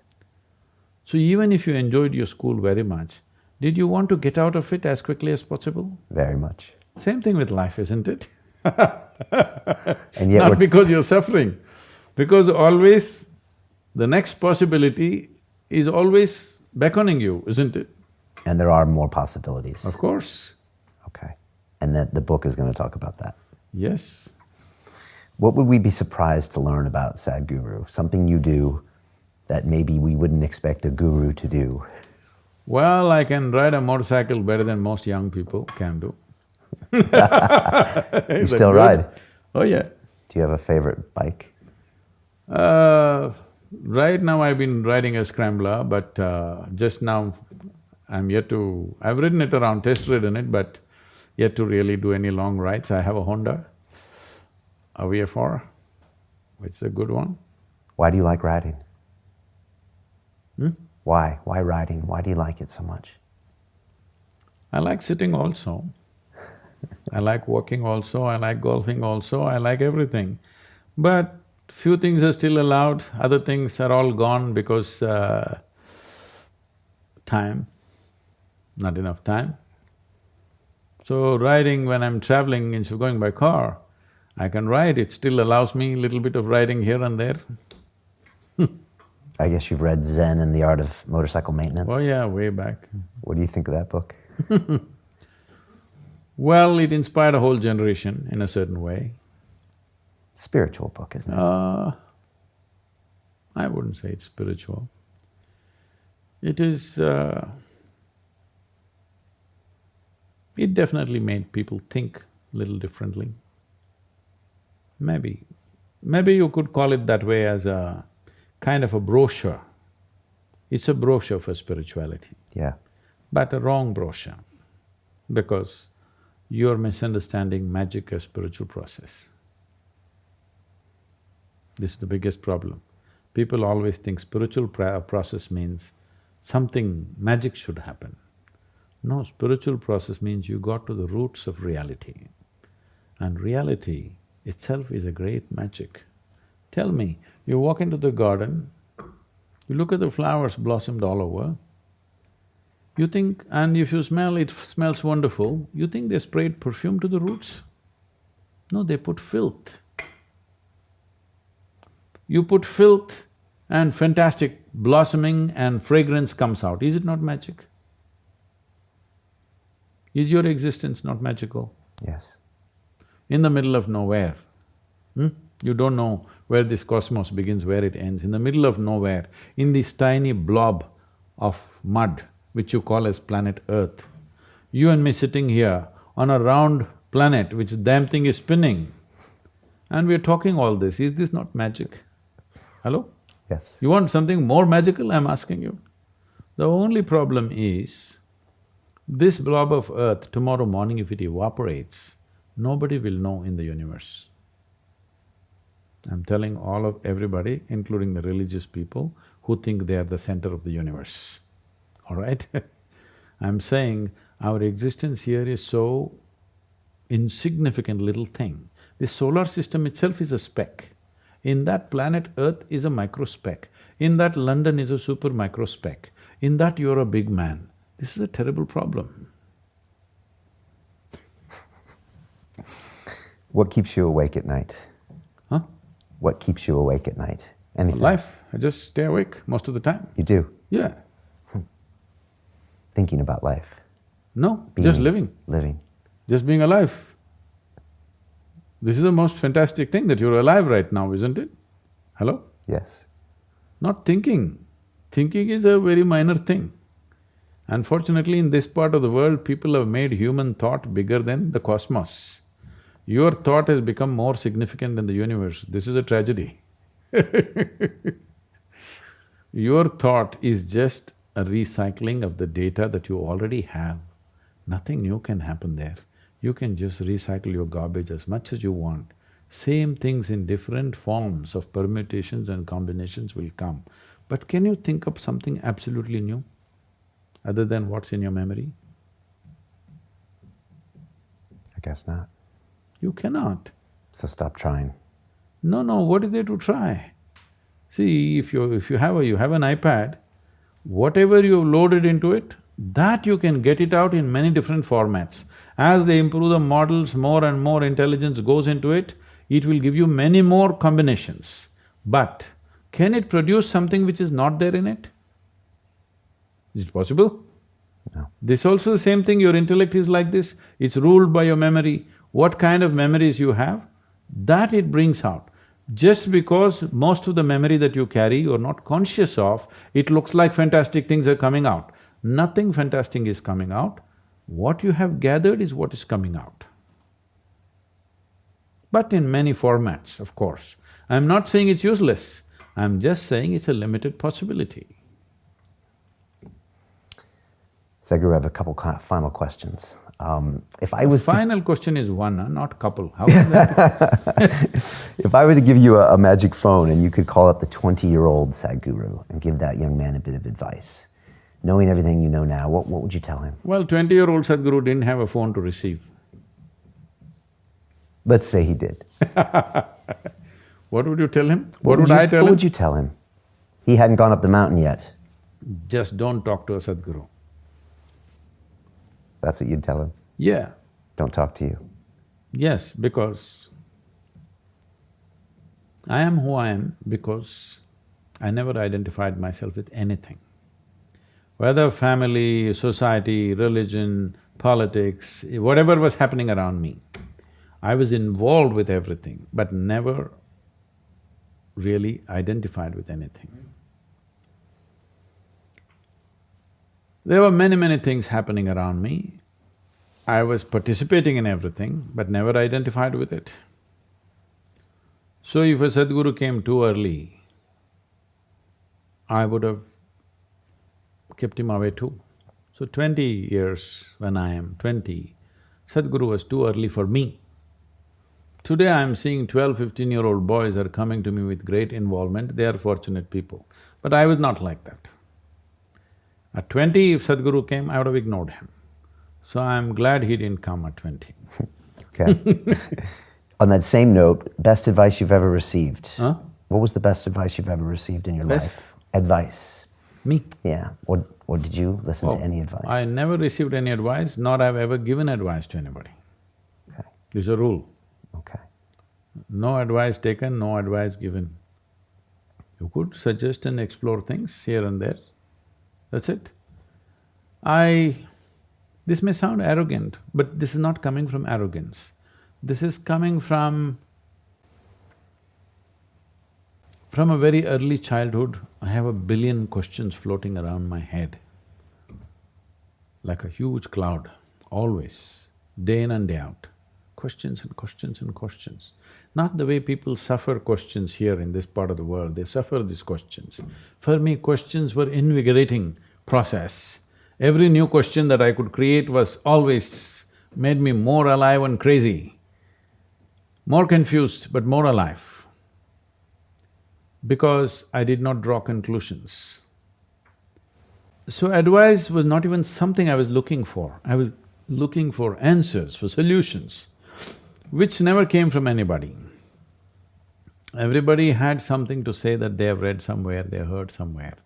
So even if you enjoyed your school very much, did you want to get out of it as quickly as possible? Very much. Same thing with life, isn't it? And yet Not because you're suffering, because always the next possibility is always beckoning you, isn't it? And there are more possibilities. Of course. Okay. And that the book is going to talk about that. Yes. What would we be surprised to learn about Sadhguru? Something you do that maybe we wouldn't expect a guru to do? Well, I can ride a motorcycle better than most young people can do. You still ride? Oh yeah. Do you have a favorite bike? Right now I've been riding a scrambler, but just now I've ridden it around, test-ridden it, but yet to really do any long rides. I have a Honda, a VF4, which is a good one. Why do you like riding? Why? Why riding? Why do you like it so much? I like sitting also. I like walking also, I like golfing also, I like everything. But few things are still allowed, other things are all gone because time, not enough time. So riding, when I'm traveling, instead of going by car, I can ride, it still allows me a little bit of riding here and there. I guess you've read Zen and the Art of Motorcycle Maintenance? Oh yeah, way back. What do you think of that book? Well, it inspired a whole generation in a certain way. Spiritual book, isn't it? I wouldn't say it's spiritual. It is… it definitely made people think a little differently. Maybe you could call it that way, as a kind of a brochure. It's a brochure for spirituality. Yeah. But a wrong brochure, because you're misunderstanding magic as spiritual process. This is the biggest problem. People always think spiritual process means something magic should happen. No, spiritual process means you got to the roots of reality. And reality itself is a great magic. Tell me, you walk into the garden, you look at the flowers blossomed all over, you think… and if you smell, it smells wonderful, you think they sprayed perfume to the roots? No, they put filth. You put filth and fantastic blossoming and fragrance comes out, is it not magic? Is your existence not magical? Yes. In the middle of nowhere, you don't know where this cosmos begins, where it ends. In the middle of nowhere, in this tiny blob of mud, which you call as planet Earth, you and me sitting here on a round planet which damn thing is spinning, and we're talking all this, is this not magic? Hello? Yes. You want something more magical, I'm asking you? The only problem is, this blob of earth, tomorrow morning if it evaporates, nobody will know in the universe. I'm telling all of everybody, including the religious people, who think they are the center of the universe, all right? I'm saying our existence here is so insignificant little thing. This solar system itself is a speck. In that planet Earth is a microspeck. In that London is a super microspeck. In that you're a big man. This is a terrible problem. What keeps you awake at night? Huh? What keeps you awake at night? Anything? Life, I just stay awake most of the time. You do? Yeah. Thinking about life. No, Being, just living. Living. Just being alive. This is the most fantastic thing, that you're alive right now, isn't it? Hello? Yes. Not thinking. Thinking is a very minor thing. Unfortunately, in this part of the world, people have made human thought bigger than the cosmos. Your thought has become more significant than the universe. This is a tragedy. Your thought is just a recycling of the data that you already have. Nothing new can happen there. You can just recycle your garbage as much as you want. Same things in different forms of permutations and combinations will come. But can you think of something absolutely new, other than what's in your memory? I guess not. You cannot. So stop trying. No, what is there to try? See, if you have an iPad, whatever you've loaded into it, that you can get it out in many different formats. As they improve the models, more and more intelligence goes into it, it will give you many more combinations. But can it produce something which is not there in it? Is it possible? No. This also the same thing, your intellect is like this, it's ruled by your memory. What kind of memories you have, that it brings out. Just because most of the memory that you carry, you're not conscious of, it looks like fantastic things are coming out. Nothing fantastic is coming out. What you have gathered is what is coming out. But in many formats, of course. I'm not saying it's useless, I'm just saying it's a limited possibility. Sadhguru, I have a couple final questions. If I was Final question is one, not couple. How is that? If I were to give you a magic phone and you could call up the 20-year-old Sadhguru and give that young man a bit of advice, knowing everything you know now, what would you tell him? Well, 20-year-old Sadhguru didn't have a phone to receive. Let's say he did. What would you tell him? What would I tell him? What would you tell him? He hadn't gone up the mountain yet. Just don't talk to a Sadhguru. That's what you'd tell him? Yeah. Don't talk to you. Yes, because I am who I am because I never identified myself with anything. Whether family, society, religion, politics, whatever was happening around me, I was involved with everything, but never really identified with anything. There were many things happening around me. I was participating in everything, but never identified with it. So if a Sadhguru came too early, I would have kept him away too. So 20 years when I am 20, Sadhguru was too early for me. Today I'm seeing 12, 15-year-old boys are coming to me with great involvement, they are fortunate people. But I was not like that. At 20, if Sadhguru came, I would have ignored him. So I'm glad he didn't come at 20. Okay. On that same note, best advice you've ever received? Huh? What was the best advice you've ever received in your Best? life? Advice. Me? Yeah. Or did you listen to any advice? I never received any advice, nor have ever given advice to anybody. Okay. This is a rule. Okay. No advice taken, no advice given. You could suggest and explore things here and there, that's it. This may sound arrogant, but this is not coming from arrogance. This is coming from a very early childhood. I have a billion questions floating around my head, like a huge cloud, always, day in and day out. Questions and questions and questions. Not the way people suffer questions here in this part of the world, they suffer these questions. For me, questions were invigorating process. Every new question that I could create was always made me more alive and crazy, more confused but more alive, because I did not draw conclusions. So advice was not even something I was looking for. I was looking for answers, for solutions, which never came from anybody. Everybody had something to say that they have read somewhere, they heard somewhere.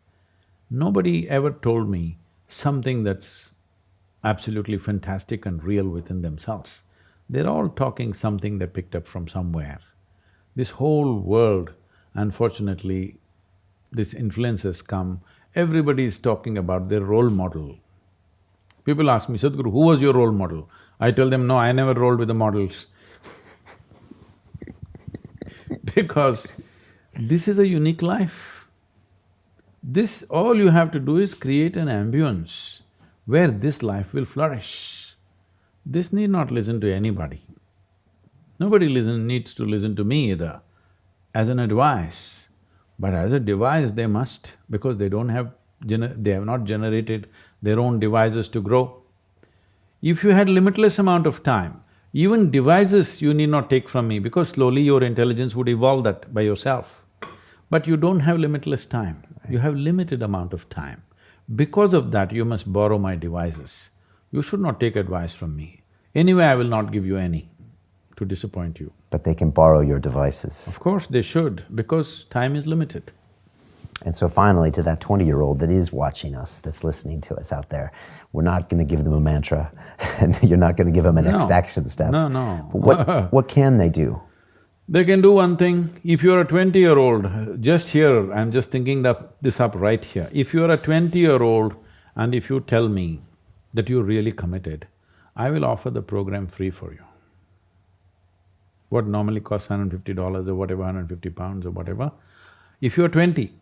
Nobody ever told me something that's absolutely fantastic and real within themselves. They're all talking something they picked up from somewhere. This whole world, Unfortunately, this influence has come, everybody is talking about their role model. People ask me, Sadhguru, who was your role model? I tell them, no, I never rolled with the models. Because this is a unique life. This… all you have to do is create an ambience where this life will flourish. This need not listen to anybody. Nobody needs to listen to me either, as an advice. But as a device they must, because they don't have… they have not generated their own devices to grow. If you had limitless amount of time, even devices you need not take from me, because slowly your intelligence would evolve that by yourself. But you don't have limitless time, you have limited amount of time. Because of that, you must borrow my devices. You should not take advice from me. Anyway, I will not give you any to disappoint you. But they can borrow your devices. Of course they should, because time is limited. And so finally, to that 20-year-old that is watching us, that's listening to us out there, we're not going to give them a mantra, and you're not going to give them a next action step. No, no. But what can they do? They can do one thing. If you're a 20-year-old, just here, I'm just thinking this up right here. If you're a 20-year-old and if you tell me that you're really committed, I will offer the program free for you. What normally costs $150 or whatever, 150 pounds or whatever. If you're 20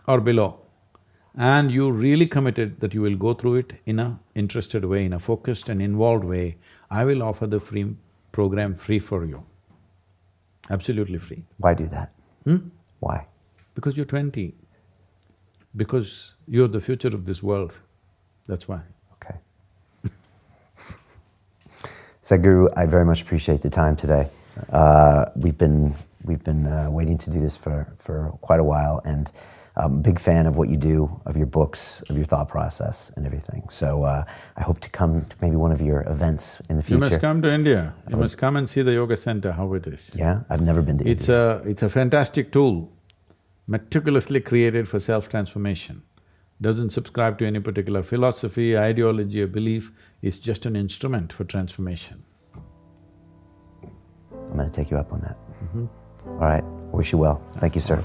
or below and you're really committed that you will go through it in a interested way, in a focused and involved way, I will offer the free program free for you. Absolutely free. Why do that? Why? Because you're 20. Because you're the future of this world, that's why. Okay. Sadhguru, I very much appreciate the time today. We've been waiting to do this for quite a while, and I'm a big fan of what you do, of your books, of your thought process and everything. So I hope to come to maybe one of your events in the future. You must come to India. You must come and see the yoga center, how it is. Yeah? I've never been to India. It's a fantastic tool, meticulously created for self-transformation. Doesn't subscribe to any particular philosophy, ideology or belief, it's just an instrument for transformation. I'm going to take you up on that. All right. Wish you well. Thank you, sir.